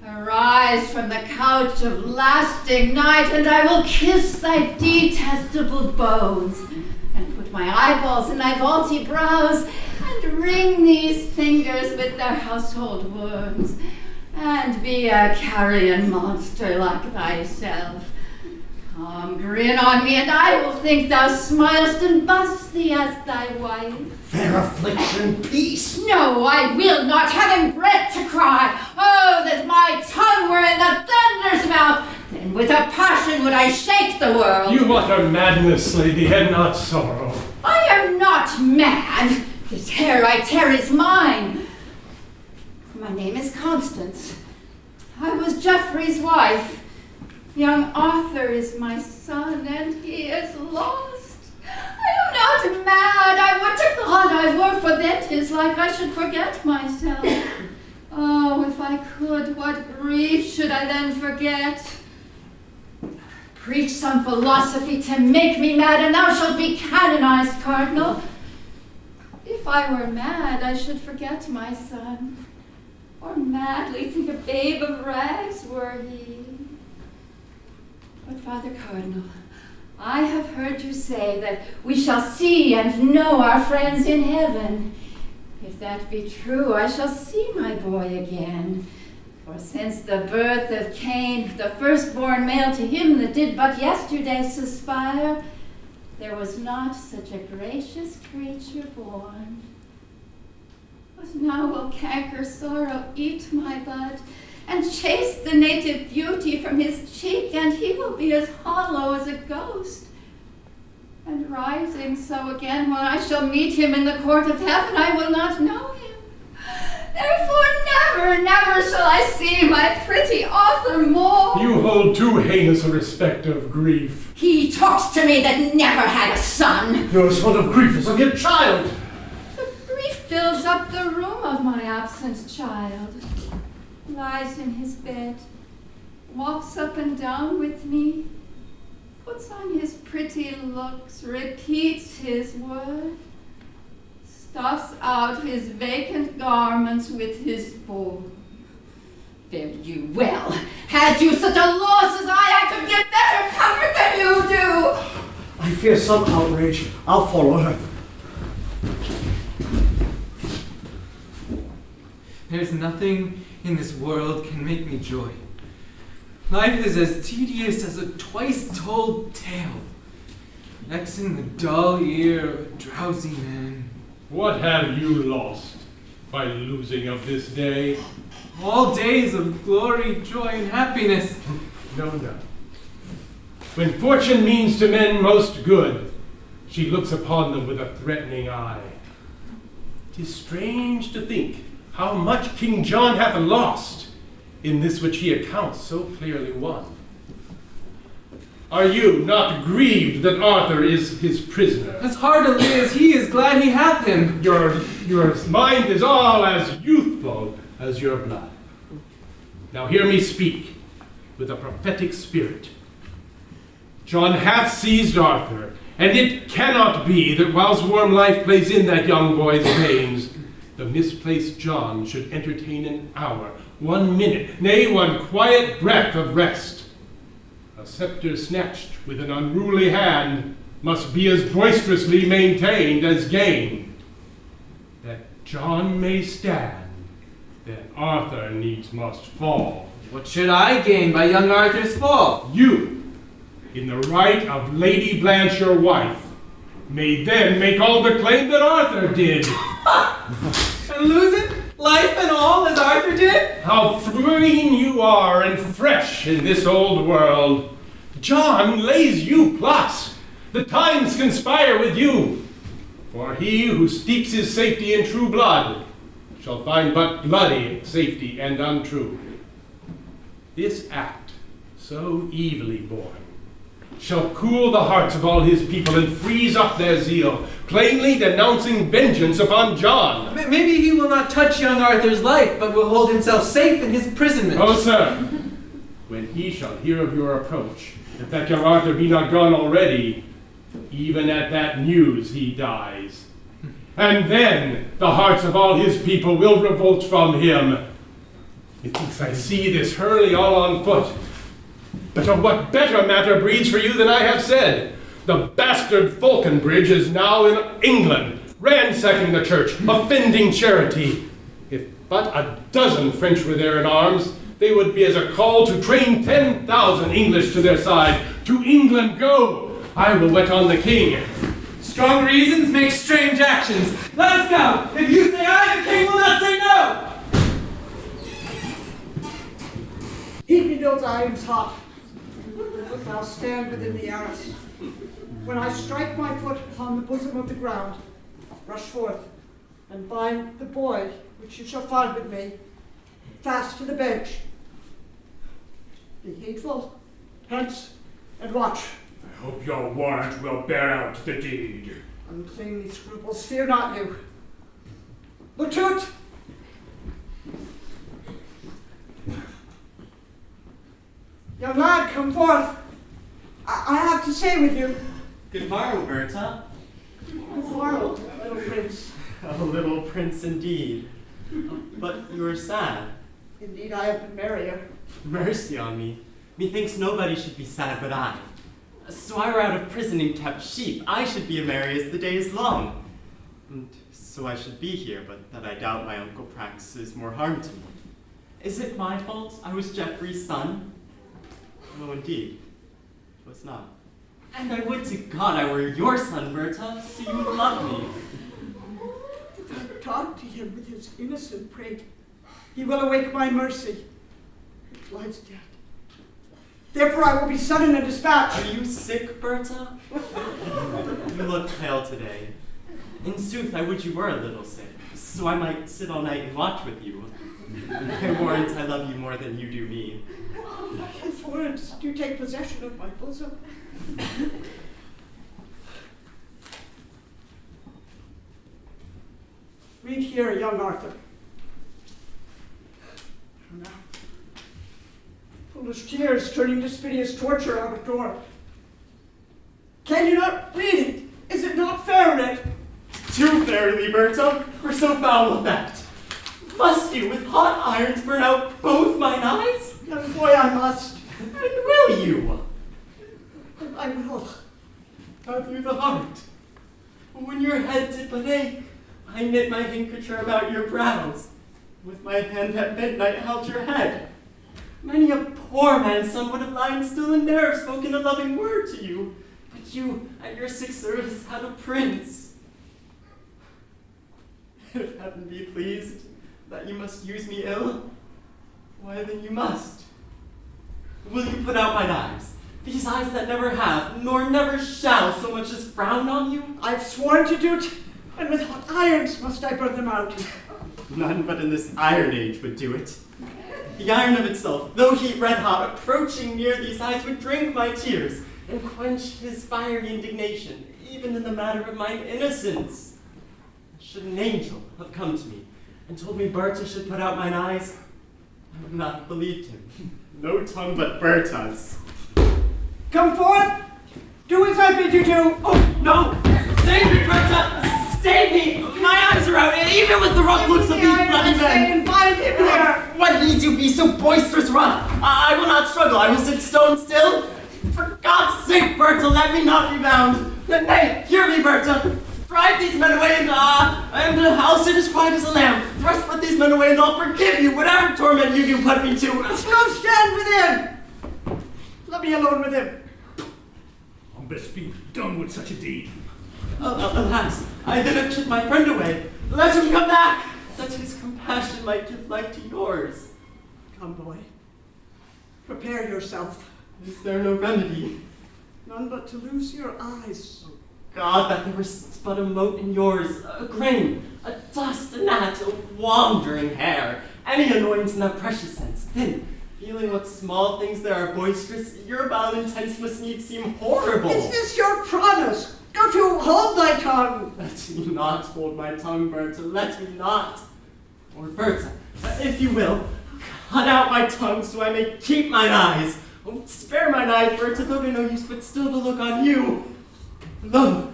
Arise from the couch of lasting night, and I will kiss thy detestable bones, and put my eyeballs in thy vaulty brows, and wring these fingers with their household worms, and be a carrion monster like thyself. Come, grin on me, and I will think thou smilest and bust thee as thy wife. Fair affliction, peace. No, I will not, having breath to cry. Oh, that my tongue were in the thunder's mouth. Then with a passion would I shake the world. You utter madness, lady, and not sorrow. I am not mad. This hair I tear is mine. My name is Constance. I was Geoffrey's wife. Young Arthur is my son, and he is lost. I am not mad. I would to God I were, for then 'tis like I should forget myself. Oh, if I could, what grief should I then forget? Preach some philosophy to make me mad, and thou shalt be canonized, Cardinal. If I were mad, I should forget my son, or madly think a babe of rags were he. But, Father Cardinal, I have heard you say that we shall see and know our friends in heaven. If that be true, I shall see my boy again. For since the birth of Cain, the firstborn male to him that did but yesterday suspire, there was not such a gracious creature born. But now will canker sorrow eat my bud, and chase the native beauty from his cheek, and he will be as hollow as a ghost. And rising so again, when I shall meet him in the court of heaven, I will not know him. Therefore never shall I see my pretty Arthur more. You hold too heinous a respect of grief. He talks to me that never had a son. You're as full of grief as of your child. The grief fills up the room of my absent child. Lies in his bed, walks up and down with me, puts on his pretty looks, repeats his word, stuffs out his vacant garments with his form. Fare you well. Had you such a loss as I could give better comfort than you do. I fear some outrage. I'll follow her. There's nothing in this world can make me joy. Life is as tedious as a twice-told tale, vexing the dull ear of a drowsy man. What have you lost by losing of this day? All days of glory, joy, and happiness. No. When fortune means to men most good, she looks upon them with a threatening eye. 'Tis strange to think how much King John hath lost in this which he accounts so clearly won. Are you not grieved that Arthur is his prisoner? As heartily as he is glad he hath him. Your mind is all as youthful as your blood. Now hear me speak with a prophetic spirit. John hath seized Arthur, and it cannot be that whilst warm life plays in that young boy's veins, the misplaced John should entertain an hour, 1 minute, nay, 1 quiet breath of rest. A scepter snatched with an unruly hand must be as boisterously maintained as gained. That John may stand, then Arthur needs must fall. What should I gain by young Arthur's fall? You, in the right of Lady Blanche your wife, may then make all the claim that Arthur did. And lose it, life and all, as Arthur did? How free you are and fresh in this old world. John lays you plots. The times conspire with you. For he who steeps his safety in true blood shall find but bloody safety and untrue. This act, so evilly born, shall cool the hearts of all his people and freeze up their zeal, plainly denouncing vengeance upon John. Maybe he will not touch young Arthur's life, but will hold himself safe in his imprisonment. Oh, sir, when he shall hear of your approach, if that young Arthur be not gone already, even at that news he dies. And then the hearts of all his people will revolt from him. Methinks I see this hurly all on foot. But of what better matter breeds for you than I have said? The bastard Falconbridge is now in England, ransacking the church, offending charity. If but a dozen French were there in arms, they would be as a call to train 10,000 English to their side. To England go! I will wet on the king. Strong reasons make strange actions. Let us go! If you say aye, the king will not say no! Heat me those irons hot. Wilt thou stand within the arras? When I strike my foot upon the bosom of the ground, rush forth, and bind the boy, which you shall find with me, fast to the bench. Be heedful, hence, and watch. I hope your warrant will bear out the deed. Uncleanly scruples, fear not you. Lieutenant! Young lad, come forth. I have to say with you. Good morrow, Berta. Good morrow, little prince. A little prince indeed. But you are sad. Indeed, I have been merrier. Mercy on me. Methinks nobody should be sad but I. So I were out of prison and kept sheep. I should be merry as the day is long. And so I should be here, but that I doubt my uncle practices more harm to me. Is it my fault I was Geoffrey's son? No, indeed. It was not. And I would to God I were your son, Berta, so you would love me. If I talk to him with his innocent prate, he will awake my mercy. It lies dead. Therefore I will be sudden and dispatch. Are you sick, Berta? You look pale today. In sooth, I would you were a little sick, so I might sit all night and watch with you. I warrant I love you more than you do me. His words do take possession of my bosom. Read here, young Arthur. Now, foolish tears turning to piteous torture out of door. Can you not read it? Is it not fair read? Too fairly, Berta, for so foul effect. Must you with hot irons burn out both mine eyes? Young boy, I must. And will you? I will. Have you the heart? When your head did but ache, I knit my handkerchief about your brows. With my hand at midnight held your head. Many a poor man's son would have lain still and ne'er have spoken a loving word to you. But you, at your sick service, had a prince. If heaven be pleased that you must use me ill, why then you must. Will you put out mine eyes? These eyes that never have, nor never shall, so much as frown on you? I've sworn to do't, and with hot irons must I burn them out. None but in this iron age would do it. The iron of itself, though heat red hot, approaching near these eyes would drink my tears, and quench his fiery indignation, even in the matter of mine innocence. Should an angel have come to me, and told me Berta should put out mine eyes, I would not have believed him. No tongue but Berta's. Come forth! Do as I bid you do! Oh, no! Save me, Berta! Save me! My eyes are out, even with the rough looks of these bloody men! Bind him here! What needs you be so boisterous rough? I will not struggle, I will sit stone still. For God's sake, Berta, let me not be bound. Nay, hear me, Berta. Drive these men away, and I'll sit as quiet as a lamb. Thrust but these men away, and I'll forgive you whatever torment you do put me to. Come stand within! Let me alone with him. I'll best be done with such a deed. Alas, I then have took my friend away. Let him come back, that his compassion might give life to yours. Come, boy. Prepare yourself. Is there no remedy? None but to lose your eyes. God, that there was but a mote in yours, a grain, a dust, a gnat, a wandering hair, any annoyance in that precious sense. Then, feeling what small things there are boisterous, your vow intents must needs seem horrible. Is this your promise? Go to hold thy tongue. Let me not hold my tongue, Berta, let me not. Or Berta, if you will, cut out my tongue so I may keep mine eyes. Oh, spare mine eyes, Berta, though to no use, but still to look on you. Lo,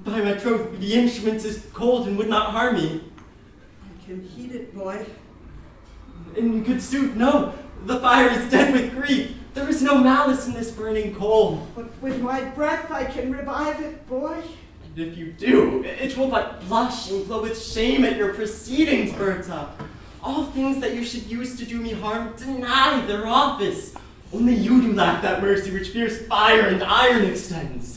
by my troth, the instrument is cold and would not harm me. I can heat it, boy. In good sooth, no, the fire is dead with grief. There is no malice in this burning coal. But with my breath I can revive it, boy. And if you do, it will but blush and glow with shame at your proceedings, Berta. All things that you should use to do me harm deny their office. Only you do lack that mercy which fierce fire and iron extends.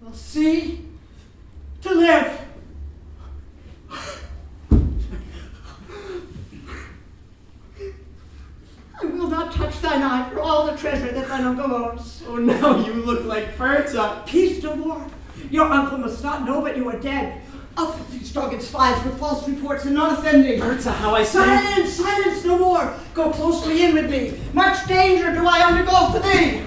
Well, see, to live. I will not touch thine eye for all the treasure that thine uncle owns. Oh, now you look like Berta. Peace no more. Your uncle must not know but you are dead. Up with these dogged spies with false reports and not offending. Berta, how I say. Silence, silence no more. Go closely in with me. Much danger do I undergo for thee.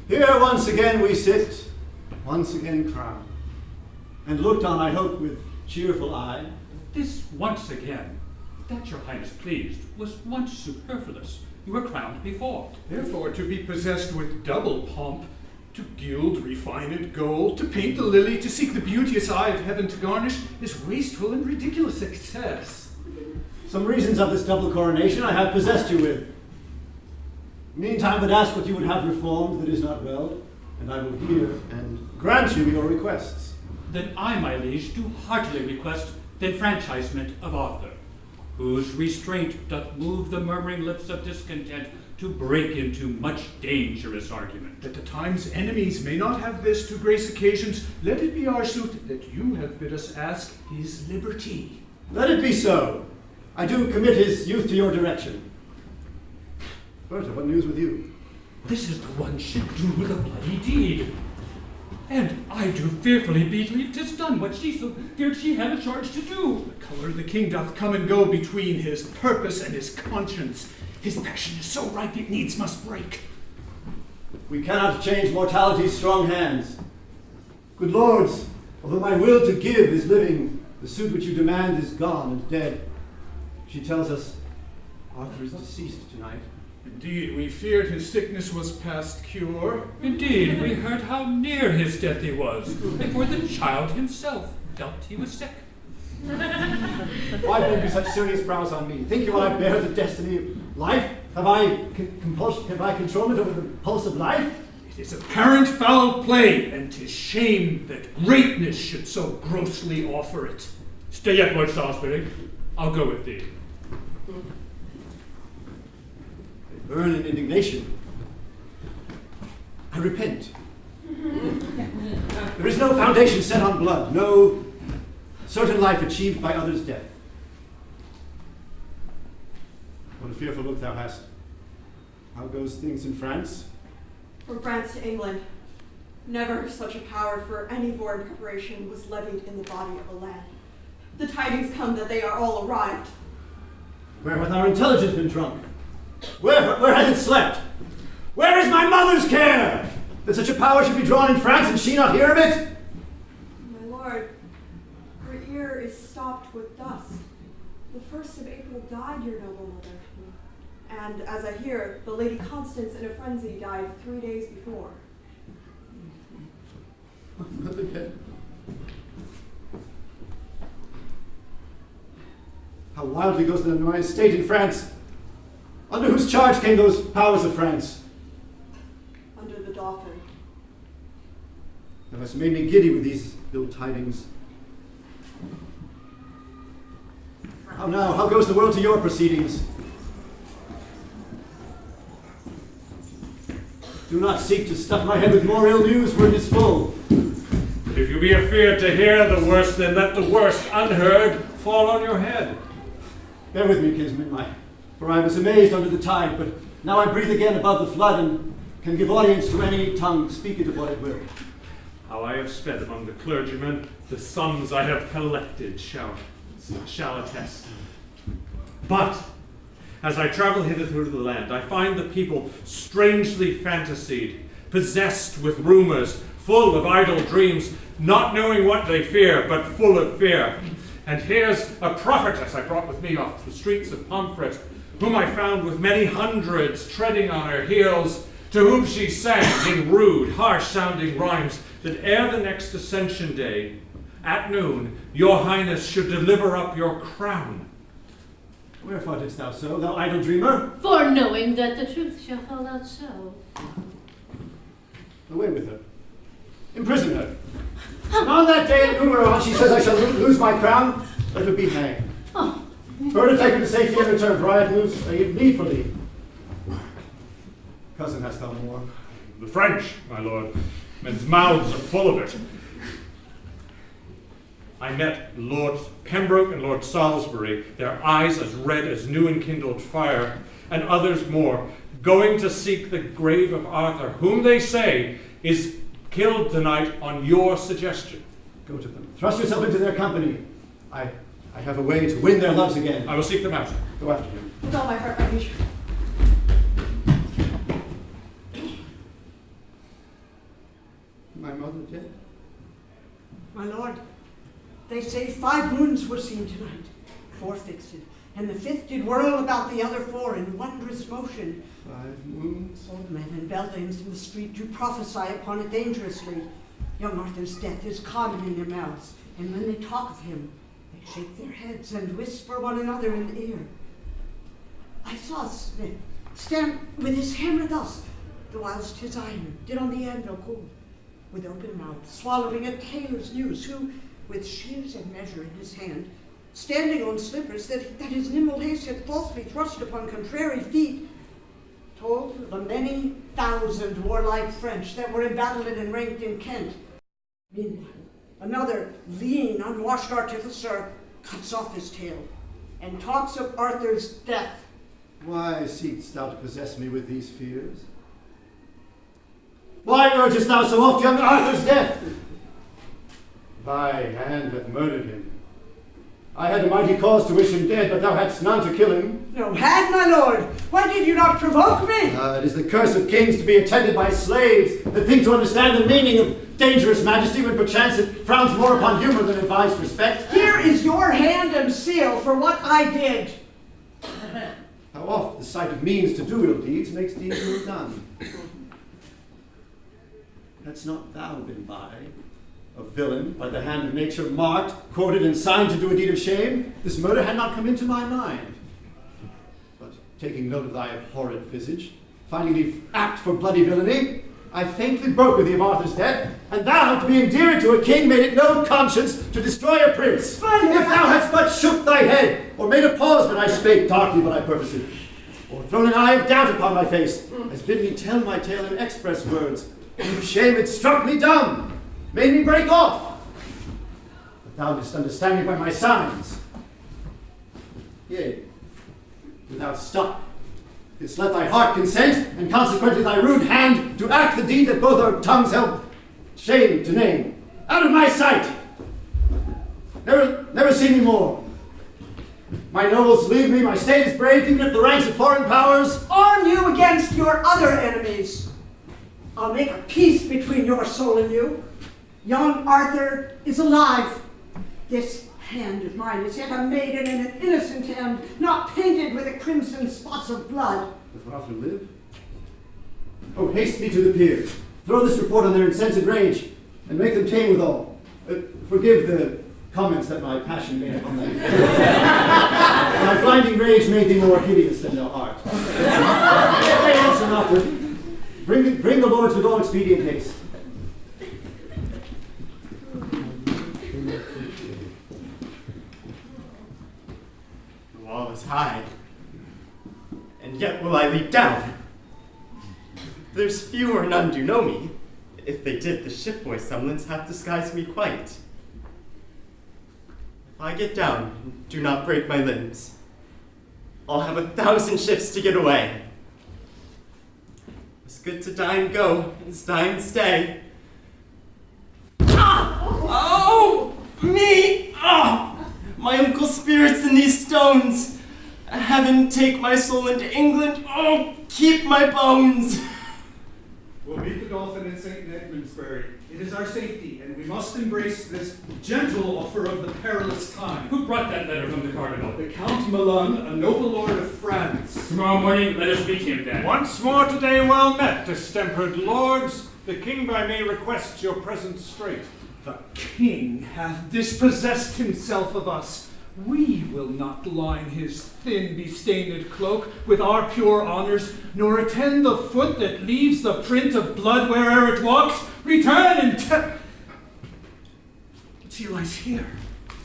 Here once again we sit, once again crowned, and looked on, I hope, with cheerful eye. This once again, that your highness pleased, was once superfluous. You were crowned before. Therefore, to be possessed with double pomp, to gild refined gold, to paint the lily, to seek the beauteous eye of heaven to garnish, is wasteful and ridiculous excess. Some reasons of this double coronation I have possessed you with. Meantime, but ask what you would have reformed that is not well, and I will hear and grant you your requests. Then I, my liege, do heartily request the enfranchisement of Arthur, whose restraint doth move the murmuring lips of discontent to break into much dangerous argument. That the time's enemies may not have this to grace occasions, let it be our suit that you have bid us ask his liberty. Let it be so. I do commit his youth to your direction. Berta, what news with you? This is the one should do the bloody deed. And I do fearfully believe 'tis done what she so feared she had a charge to do. The color of the king doth come and go between his purpose and his conscience. His passion is so ripe it needs must break. We cannot change mortality's strong hands. Good lords, although my will to give is living, the suit which you demand is gone and dead. She tells us Arthur is deceased tonight. Indeed, we feared his sickness was past cure. Indeed, we heard how near his death he was, before the child himself felt he was sick. Why bend you such serious brows on me? Think you I bear the destiny of life? Have I controlment over the pulse of life? It is apparent foul play, and 'tis shame that greatness should so grossly offer it. Stay yet, Lord Salisbury. I'll go with thee. They burn in indignation. I repent. There is no foundation set on blood, no certain life achieved by others' death. What a fearful look thou hast. How goes things in France? From France to England, never such a power for any foreign preparation was levied in the body of a land. The tidings come that they are all arrived. Where hath our intelligence been drunk? Where hath it slept? Where is my mother's care? That such a power should be drawn in France and she not hear of it? My lord, her ear is stopped with dust. The 1st of April died your noble mother. And as I hear, the Lady Constance in a frenzy died 3 days before. How wildly goes the annoying state in France! Under whose charge came those powers of France? Under the Dauphin. Thou hast made me giddy with these ill tidings. How now? How goes the world to your proceedings? Do not seek to stuff my head with more ill news, for it is full. But if you be afeard to hear the worst, then let the worst unheard fall on your head. Bear with me, kinsman, for I was amazed under the tide, but now I breathe again above the flood and can give audience to any tongue, speak it of what it will. How I have sped among the clergymen, the sums I have collected shall attest. But as I travel hither through the land, I find the people strangely fantasied, possessed with rumors, full of idle dreams, not knowing what they fear, but full of fear. And here's a prophetess I brought with me off the streets of Pomfret, whom I found with many hundreds treading on her heels, to whom she sang in rude, harsh-sounding rhymes that ere the next Ascension Day, at noon, your highness should deliver up your crown. Wherefore didst thou so, thou idle dreamer? For knowing that the truth shall fall out so. Away with her. Imprison her. And on that day at noon whereon she says I shall lose my crown, let her be hanged. Oh. For her to take her to safety and return, for I have news I leave for thee. Cousin, hast thou more? The French, my lord. Men's mouths are full of it. I met Lord Pembroke and Lord Salisbury, their eyes as red as new enkindled fire, and others more, going to seek the grave of Arthur, whom they say is killed tonight on your suggestion. Go to them. Thrust yourself into their company. I have a way to win their loves again. I will seek them out. Go after him. With all my heart, my liege. My mother dead? My lord, they say 5 moons were seen tonight, 4 fixed, and the 5th did whirl about the other 4 in wondrous motion. 5 moons? Old men and beldams in the street do prophesy upon it dangerously. Young Arthur's death is common in their mouths, and when they talk of him, they shake their heads and whisper one another in the ear. I saw Smith stand with his hammer thus, the whilst his iron did on the anvil cool, with open mouth, swallowing a tailor's news, who, with shears and measure in his hand, standing on slippers that his nimble haste had falsely thrust upon contrary feet, told of the many thousand warlike French that were embattled and ranked in Kent. Meanwhile, another lean, unwashed artificer cuts off his tail, and talks of Arthur's death. Why seekst thou to possess me with these fears? Why urgest thou so oft young Arthur's death? Thy hand hath murdered him. I had a mighty cause to wish him dead, but thou hadst none to kill him. No had, my lord. Why did you not provoke me? It is the curse of kings to be attended by slaves that think to understand the meaning of dangerous majesty when perchance it frowns more upon humor than advised respect. Here is your hand and seal for what I did. How oft the sight of means to do ill deeds makes deeds ill done. Hadst not thou been by, a villain by the hand of nature marked, quoted, and signed to do a deed of shame, this murder had not come into my mind. But taking note of thy abhorrent visage, finding thee apt for bloody villainy, I faintly broke with thee of Arthur's death, and thou, to be endeared to a king, made it no conscience to destroy a prince. If thou hadst but shook thy head, or made a pause when I spake darkly what I purposed, or thrown an eye of doubt upon my face, as bid me tell my tale in express words, and shame had struck me dumb, made me break off. But thou didst understand me by my signs. Yea, without stop, didst let thy heart consent, and consequently thy rude hand to act the deed that both our tongues held shame to name. Out of my sight! Never see me more. My nobles leave me, my state is brave, even if the ranks of foreign powers. Arm you against your other enemies. I'll make a peace between your soul and you. Young Arthur is alive. This hand of mine is yet a maiden and an innocent hand, not painted with the crimson spots of blood. Does Arthur live? Oh, haste me to the peers. Throw this report on their incensed rage, and make them tame withal. Forgive the comments that my passion made upon thy face. My blinding rage made thee more hideous than thou art. They answer not to. Bring the lords with all expedient haste. The wall is high, and yet will I leap down. There's few or none do know me. If they did, the shipboy semblance hath disguised me quite. If I get down, and do not break my limbs, I'll have 1,000 shifts to get away. It's good to die and go, as die and stay. Oh, me! Oh, my uncle's spirits in these stones. Heaven take my soul into England. Oh, keep my bones. We'll meet the Dolphin in St. Edmundsbury. It is our safety, and we must embrace this gentle offer of the perilous time. Who brought that letter from the Cardinal? The Count Milan, a noble lord of France. Tomorrow morning, let us meet him then. Once more today well met, distempered lords. The king by me requests your presence straight. The king hath dispossessed himself of us. We will not line his thin bestained cloak with our pure honours, nor attend the foot that leaves the print of blood where'er it walks. Return and she lies here.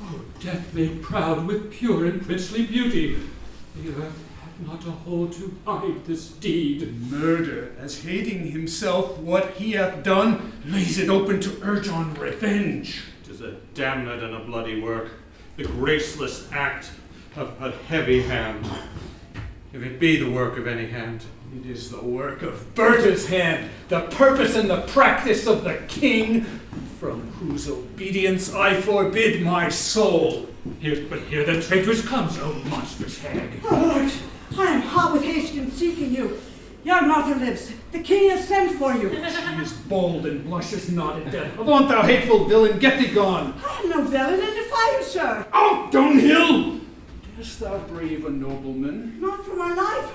Oh, death made proud with pure and princely beauty. The earth had not a hold to hide this deed. Murder, as hating himself what he hath done, lays it open to urge on revenge. 'Tis a damned and a bloody work, the graceless act of a heavy hand. If it be the work of any hand, it is the work of Berta's hand, the purpose and the practice of the king, from whose obedience I forbid my soul. Here the traitors comes, O monstrous hag. Oh, Lord, I am hot with haste in seeking you. Young Arthur lives. The king has sent for you. She is bold and blushes not at death. Avaunt, thou hateful villain, get thee gone. I am no villain and defy you, sir. Out, dunghill! Darest thou brave a nobleman? Not for my life.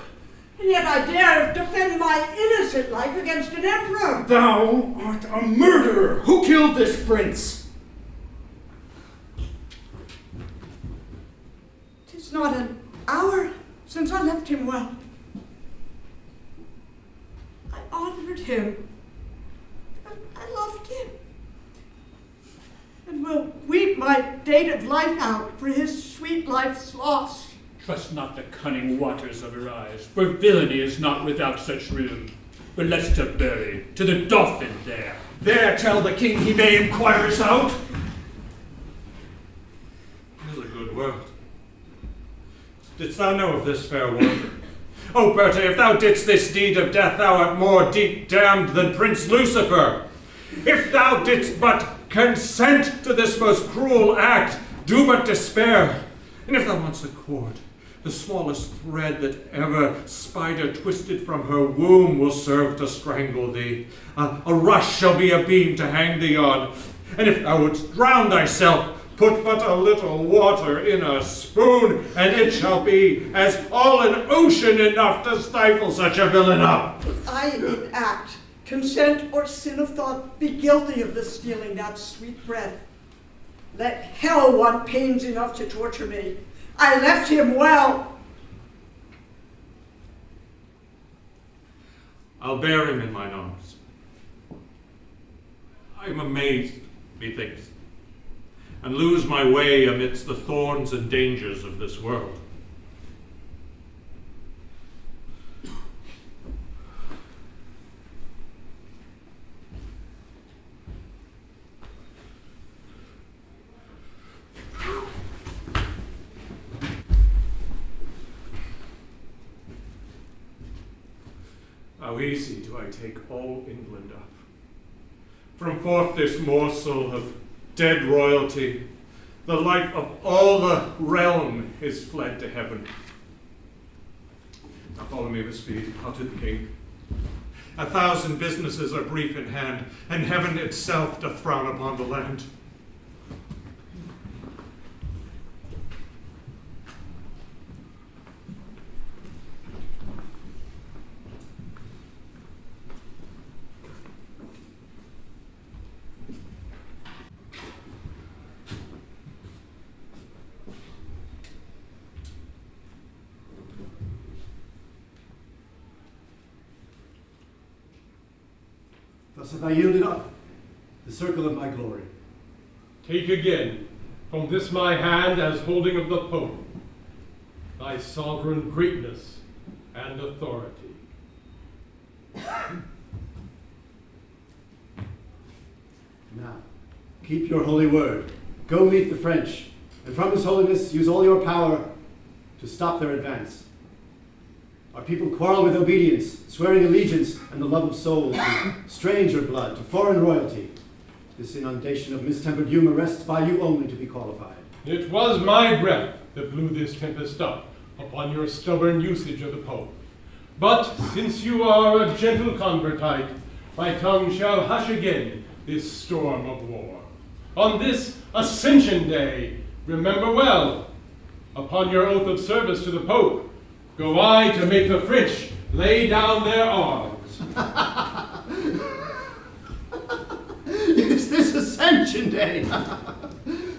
And yet I dare defend my innocent life against an emperor. Thou art a murderer. Who killed this prince? 'Tis not an hour since I left him well. I honored him. I loved him. And will weep my date of life out for his sweet life's loss. Trust not the cunning waters of her eyes, for villainy is not without such room. But let's to Bury, to the Dolphin there. There tell the king he may inquire us out. It is a good world. Didst thou know of this fair work? O Berta, if thou didst this deed of death, thou art more deep damned than Prince Lucifer. If thou didst but consent to this most cruel act, do but despair. And if thou wants a cord, the smallest thread that ever spider twisted from her womb will serve to strangle thee. A rush shall be a beam to hang thee on. And if thou wouldst drown thyself, put but a little water in a spoon, and it shall be as all an ocean enough to stifle such a villain up. I in act, consent, or sin of thought be guilty of the stealing that sweet breath. Let hell want pains enough to torture me. I left him well. I'll bear him in mine arms. I am amazed, methinks, and lose my way amidst the thorns and dangers of this world. How easy do I take all England up. From forth this morsel of dead royalty, the life of all the realm is fled to heaven. Now follow me with speed, out to the king. 1,000 businesses are brief in hand, and heaven itself doth frown upon the land. Thus have I yielded up the circle of my glory. Take again from this my hand as holding of the Pope, thy sovereign greatness and authority. Now, keep your holy word. Go meet the French, and from His Holiness use all your power to stop their advance. Our people quarrel with obedience, swearing allegiance and the love of souls to stranger blood, to foreign royalty. This inundation of mistempered humor rests by you only to be qualified. It was my breath that blew this tempest up upon your stubborn usage of the Pope. But since you are a gentle convertite, my tongue shall hush again this storm of war. On this Ascension Day, remember well, upon your oath of service to the Pope, go I to make the French lay down their arms. Is this Ascension Day?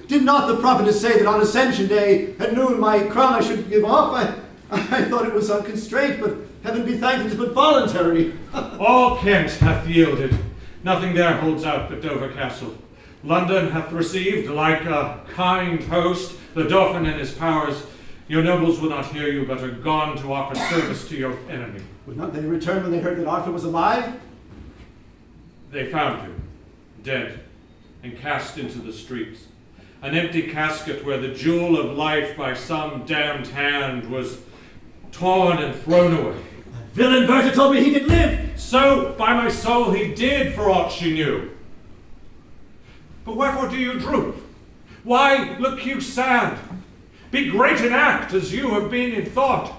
Did not the prophetess say that on Ascension Day at noon my crown I should give off? I thought it was on constraint, but heaven be thanked it is but voluntary. All Kent hath yielded. Nothing there holds out but Dover Castle. London hath received, like a kind host, the Dauphin and his powers. Your nobles will not hear you, but are gone to offer service to your enemy. Would not they return when they heard that Arthur was alive? They found him, dead, and cast into the streets. An empty casket where the jewel of life by some damned hand was torn and thrown away. Villain Bertha told me he did live. So, by my soul, he did, for aught she knew. But wherefore do you droop? Why look you sad? Be great in act, as you have been in thought.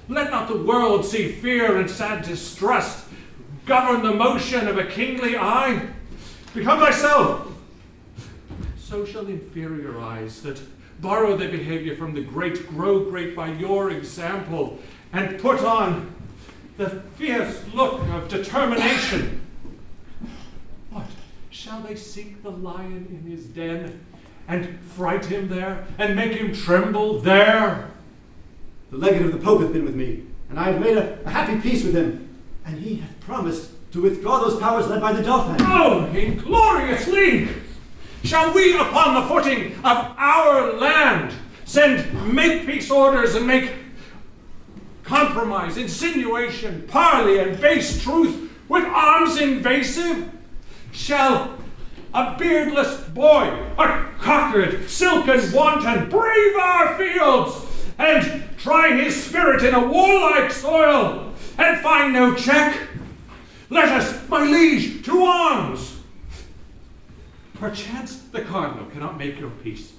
Let not the world see fear and sad distrust govern the motion of a kingly eye. Become thyself. So shall inferior eyes that borrow their behavior from the great grow great by your example, and put on the fierce look of determination. What, shall they seek the lion in his den, and fright him there, and make him tremble there? The legate of the Pope hath been with me, and I have made a happy peace with him, and he hath promised to withdraw those powers led by the Dauphin. Oh, inglorious league! Shall we, upon the footing of our land, send make-peace orders and make compromise, insinuation, parley, and base truth with arms invasive? Shall a beardless boy, a cockered, silken wanton, brave our fields, and try his spirit in a warlike soil, and find no check? Let us, my liege, to arms! Perchance the cardinal cannot make your peace.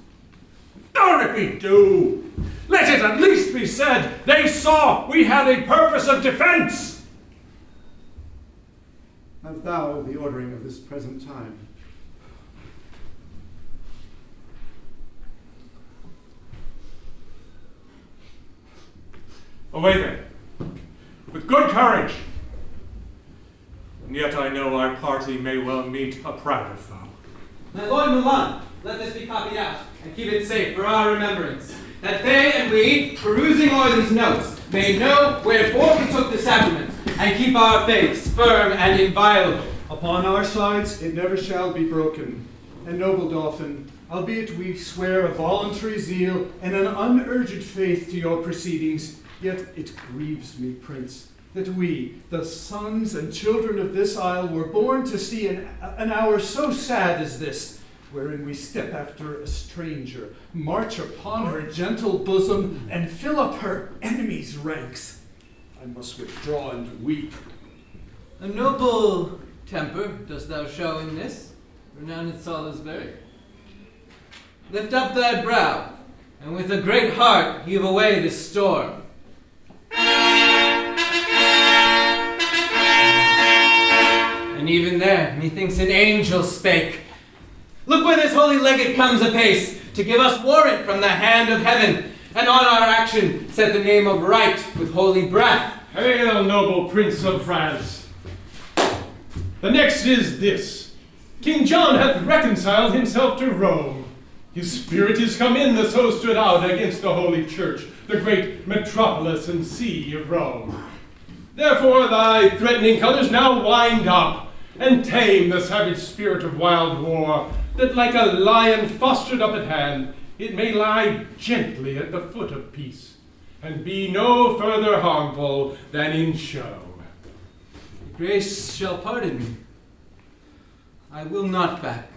Or if he do, let it at least be said they saw we had a purpose of defense. Have thou the ordering of this present time? Away then, with good courage. And yet I know our party may well meet a prouder foe. My Lord Milan, let this be copied out, and keep it safe for our remembrance, that they and we, perusing o'er these notes, may know wherefore we took the sacrament, and keep our faiths firm and inviolable. Upon our sides it never shall be broken. And noble Dauphin, albeit we swear a voluntary zeal and an unurged faith to your proceedings, yet it grieves me, Prince, that we, the sons and children of this isle, were born to see an hour so sad as this, wherein we step after a stranger, march upon her gentle bosom, and fill up her enemies' ranks. I must withdraw and weep. A noble temper dost thou show in this, renowned Salisbury. Lift up thy brow, and with a great heart heave away this storm. And even there, methinks an angel spake. Look where this holy legate comes apace, to give us warrant from the hand of heaven, and on our action set the name of right with holy breath. Hail, noble Prince of France! The next is this. King John hath reconciled himself to Rome. His spirit is come in that so stood out against the holy church, the great metropolis and see of Rome. Therefore thy threatening colors now wind up, and tame the savage spirit of wild war, that like a lion fostered up at hand, it may lie gently at the foot of peace, and be no further harmful than in show. Grace shall pardon me. I will not back.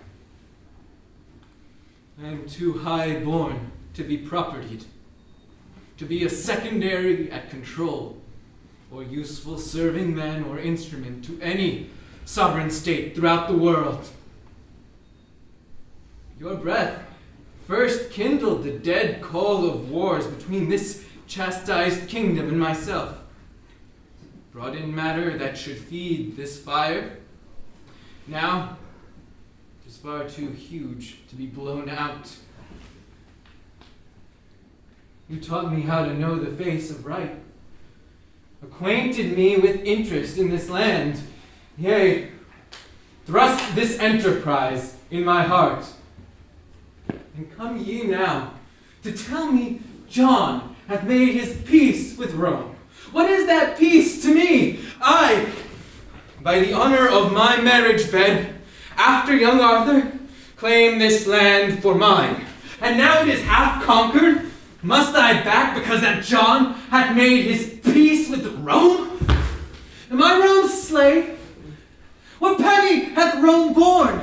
I am too high born to be propertied, to be a secondary at control, or useful serving man or instrument to any sovereign state throughout the world. Your breath first kindled the dead coal of wars between this chastised kingdom and myself, brought in matter that should feed this fire. Now, it is far too huge to be blown out. You taught me how to know the face of right, acquainted me with interest in this land, yea, thrust this enterprise in my heart. And come ye now to tell me John hath made his peace with Rome. What is that peace to me? I, by the honor of my marriage bed, after young Arthur, claim this land for mine. And now it is half conquered. Must I back because that John hath made his peace with Rome? Am I Rome's slave? What penny hath Rome borne?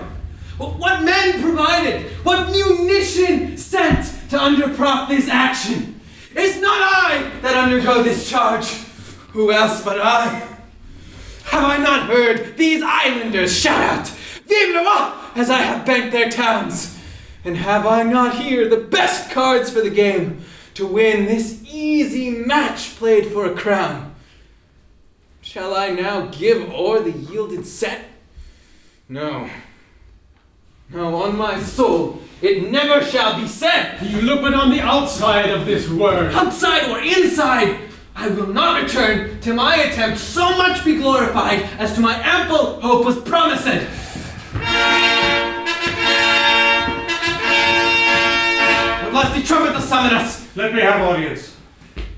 What men provided? What munition sent to underprop this action? It's not I that undergo this charge. Who else but I? Have I not heard these islanders shout out, Vive le roi, as I have bent their towns? And have I not here the best cards for the game to win this easy match played for a crown? Shall I now give o'er the yielded set? No. No, on my soul, it never shall be said. You look but on the outside of this word. Outside or inside, I will not return till my attempt so much be glorified as to my ample hope was promised. What lusty trumpet to summon us? Let me have audience.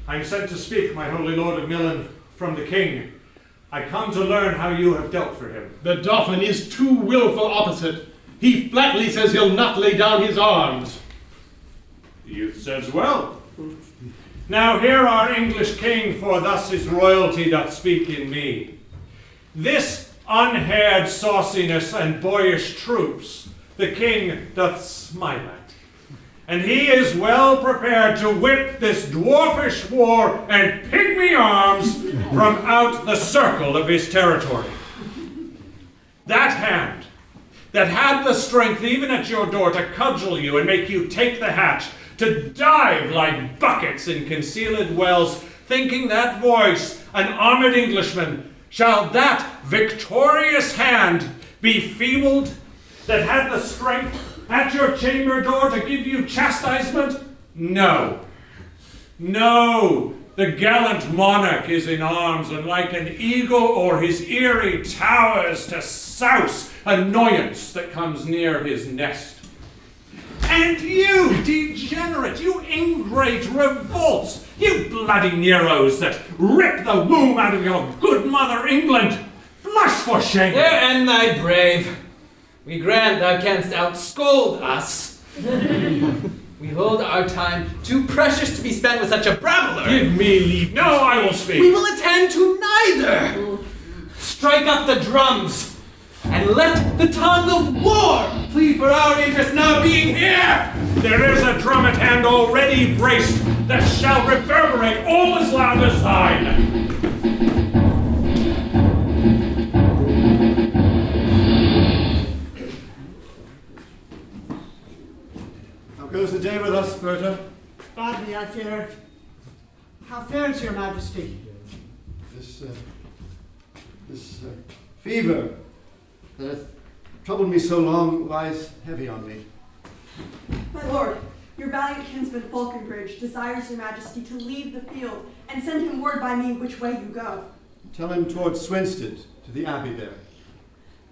I am sent to speak, my holy lord of Milan, from the king. I come to learn how you have dealt for him. The Dauphin is too willful opposite. He flatly says he'll not lay down his arms. The youth says well. Now hear our English king, for thus his royalty doth speak in me. This unhaired sauciness and boyish troops the king doth smile at, and he is well prepared to whip this dwarfish war and pygmy arms from out the circle of his territory. That hand that had the strength even at your door to cudgel you and make you take the hatch, to dive like buckets in concealed wells, thinking that voice an armed Englishman, shall that victorious hand be feebled, that had the strength at your chamber door to give you chastisement? No. No. The gallant monarch is in arms, and like an eagle o'er his eyrie towers to souse annoyance that comes near his nest. And you, degenerate, you ingrate revolts, you bloody Neros that rip the womb out of your good mother England, blush for shame. There end thy brave. We grant thou canst outscold us. We hold our time too precious to be spent with such a brabbler. Give me leave. No, I will speak. We will attend to neither. Strike up the drums, and let the tongue of war plead for our interest now being here. There is a drum at hand already braced that shall reverberate all as loud as thine. How goes the day with us, Berta? Badly, I fear. How fares your majesty? This fever that hath troubled me so long lies heavy on me. My lord, your valiant kinsman Falconbridge desires your majesty to leave the field and send him word by me which way you go. Tell him towards Swinstead, to the abbey there.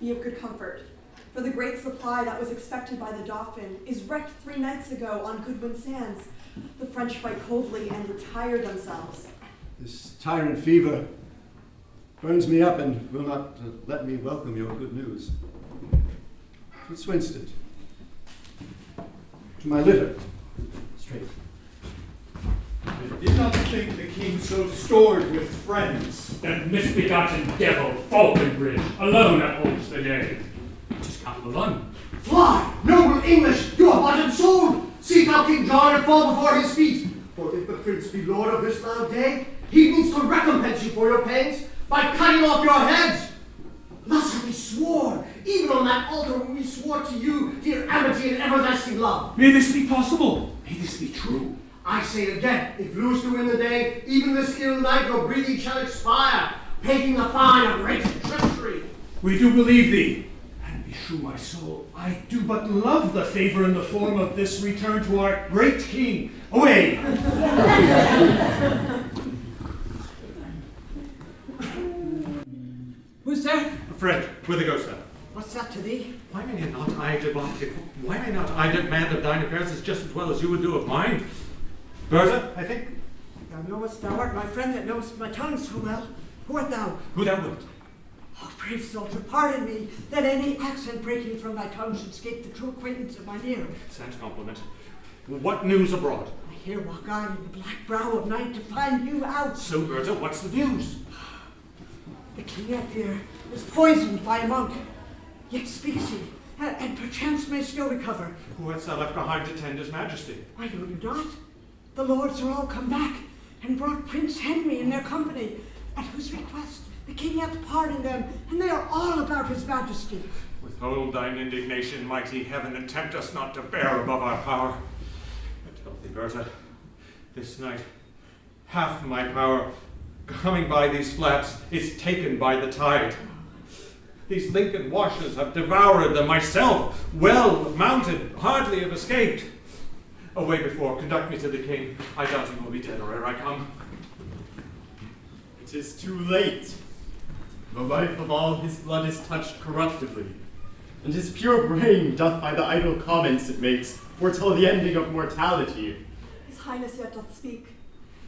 Be of good comfort, for the great supply that was expected by the Dauphin is wrecked 3 nights ago on Goodwin Sands. The French fight coldly and retire themselves. This tyrant fever burns me up and will not let me welcome your good news. To Swinstead. To my litter. Straight. I did not think the king so stored with friends. That misbegotten devil, Falconbridge, alone upholds the day. 'Tis Capelon. Fly, noble English, you have uttered sword! See thou King John and fall before his feet. For if the prince be lord of this loud day, he means to recompense you for your pains by cutting off your heads. Thus have we sworn, even on that altar when we swore to you, dear amity and everlasting love. May this be possible? May this be true? I say it again, if Lewis do win the day, even this ill night your breathing shall expire, taking the fine of rage and treachery. We do believe thee, and beshrew my soul, I do but love the favor in the form of this return to our great king. Away! Who's there? A friend, whither goes thou? What's that to thee? Why may not I demand of thine affairs as just as well as you would do of mine? Bertha, I think. Thou knowest thou art my friend that knows my tongue so well. Who art thou? Who thou wilt. Oh, brave soldier, pardon me that any accent breaking from thy tongue should escape the true acquaintance of mine ear. Sad compliment. What news abroad? I here walk I in the black brow of night to find you out. So, Bertha, what's the news? The king, I fear, is poisoned by a monk. Yet speaks he, and perchance may still recover. Who hast thou left behind to tend his majesty? I know you not. The lords are all come back, and brought Prince Henry in their company, at whose request the king hath pardoned them, and they are all about his majesty. Withhold thine indignation, mighty heaven, and tempt us not to bear above our power. I tell thee, Bertha, this night, half my power, coming by these flats, is taken by the tide. These Lincoln washers have devoured them. Myself, well mounted, hardly have escaped. Away before, conduct me to the king. I doubt he will be dead or ere I come. It is too late. The life of all his blood is touched corruptibly, and his pure brain doth by the idle comments it makes foretell the ending of mortality. His Highness yet doth speak,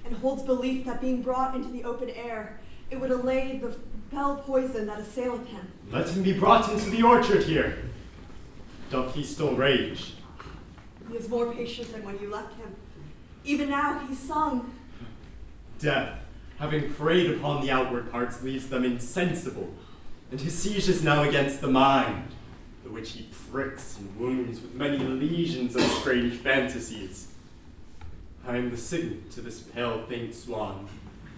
and holds belief that being brought into the open air, it would allay the fell poison that assaileth him. Let him be brought into the orchard here. Doth he still rage? He is more patient than when you left him. Even now he sung. Death, having preyed upon the outward parts, leaves them insensible, and his siege is now against the mind, the which he pricks and wounds with many lesions of strange fantasies. I am the signet to this pale faint swan,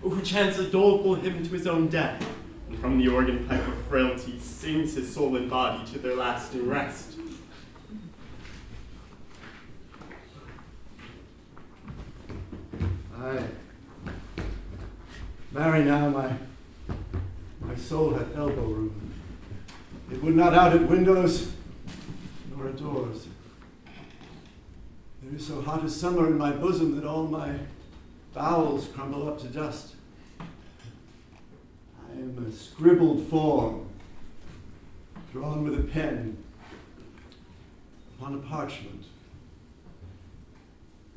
who chants a doleful hymn to his own death, and from the organ pipe of frailty sings his soul and body to their lasting rest. Aye. Marry now, my soul hath elbow room. It would not out at windows, nor at doors. There is so hot a summer in my bosom that all my bowels crumble up to dust. I am a scribbled form, drawn with a pen upon a parchment.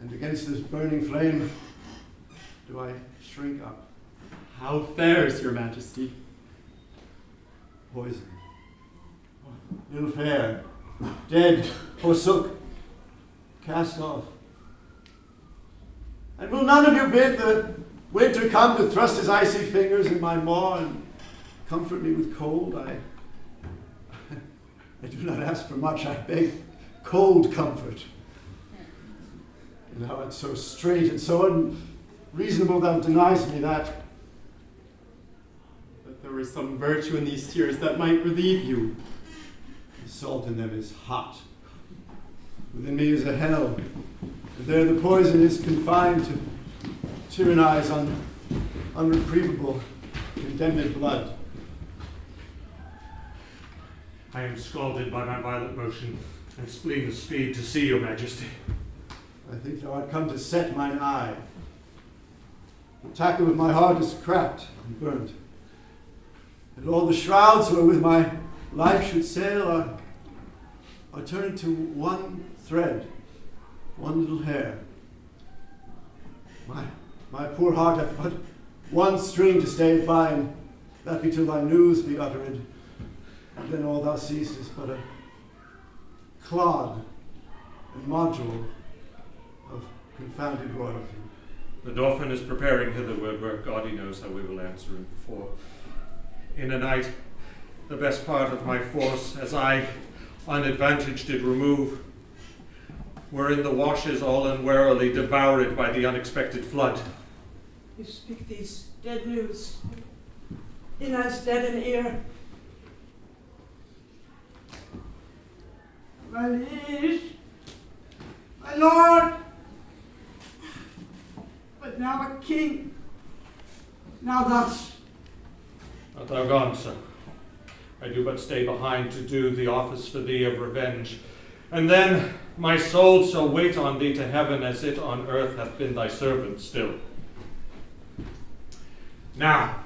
And against this burning flame do I shrink up. How fares your majesty? Poison. Ill fare. Dead, forsook, cast off. And will none of you bid the winter come to thrust his icy fingers in my maw and comfort me with cold? I do not ask for much, I beg cold comfort. And thou art so straight and so unreasonable thou denies me that. But there is some virtue in these tears that might relieve you. The salt in them is hot. Within me is a hell, and there the poison is confined to tyrannize on unreprovable, condemned blood. I am scalded by my violent motion, and spleen of speed to see your majesty. I think thou art come to set mine eye. The tackle of my heart is cracked and burnt, and all the shrouds wherewith my life should sail are turned to one thread, one little hair. My poor heart hath but one string to stay it by, and that be till thy news be uttered, and then all thou seest is but a clod and module of confounded royalty. The Dauphin is preparing hitherward, where God he knows how we will answer him before. In a night, the best part of my force, as I on advantage did remove, were in the washes all unwarily devoured by the unexpected flood. You speak these dead news in as dead an ear. My liege, my lord, but now a king, now thus. Art thou gone, sir? I do but stay behind to do the office for thee of revenge. And then my soul shall wait on thee to heaven as it on earth hath been thy servant still. Now,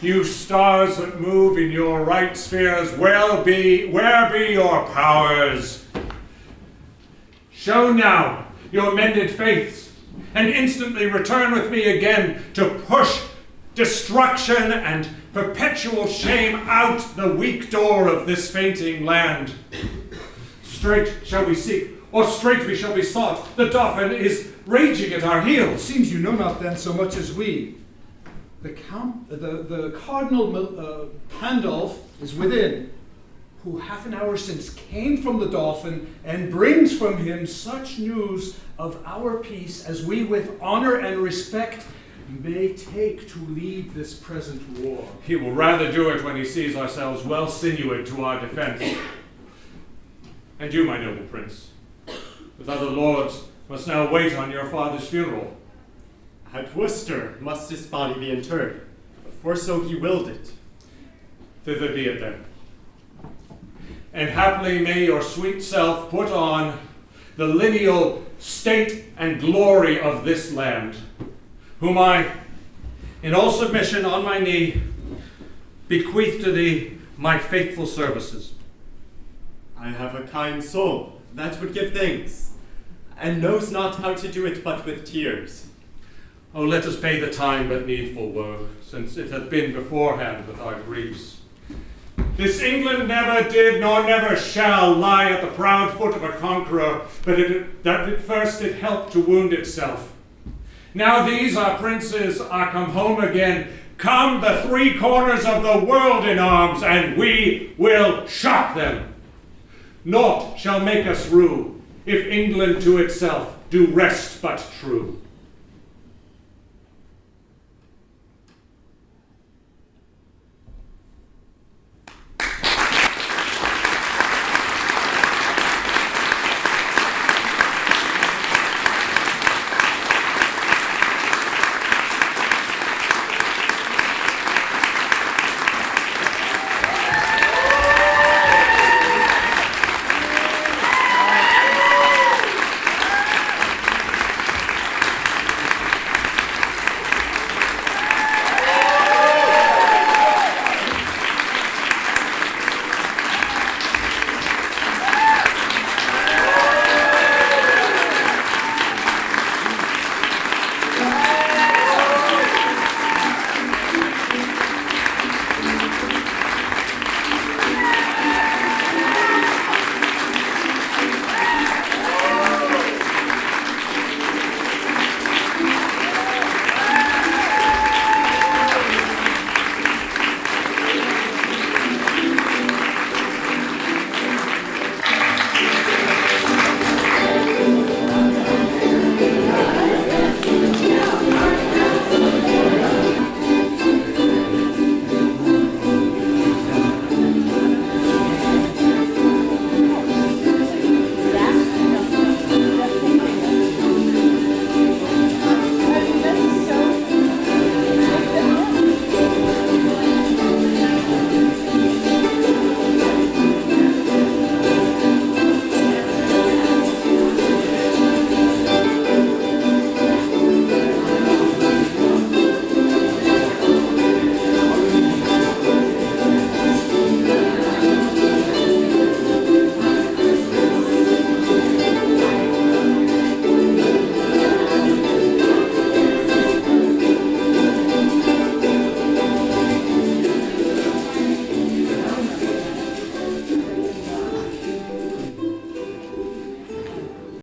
you stars that move in your right spheres, where be your powers? Show now your mended faiths, and instantly return with me again to push destruction and perpetual shame out the weak door of this fainting land. Straight shall we seek, or straight we shall be sought. The Dauphin is raging at our heels. Seems you know not then so much as we. The Cardinal Pandolf is within, who half an hour since came from the Dauphin and brings from him such news of our peace as we with honor and respect may take to lead this present war. He will rather do it when he sees ourselves well sinuated to our defense. And you, my noble prince, with other lords, must now wait on your father's funeral. At Worcester must his body be interred, for so he willed it. Thither be it then. And happily may your sweet self put on the lineal state and glory of this land, whom I, in all submission on my knee, bequeath to thee my faithful services. I have a kind soul that would give thanks, and knows not how to do it but with tears. Oh, let us pay the time but needful were, since it hath been beforehand with our griefs. This England never did, nor never shall, lie at the proud foot of a conqueror, but that at first it helped to wound itself. Now these our princes are come home again, come the three corners of the world in arms, and we will shock them. Naught shall make us rue, if England to itself do rest but true.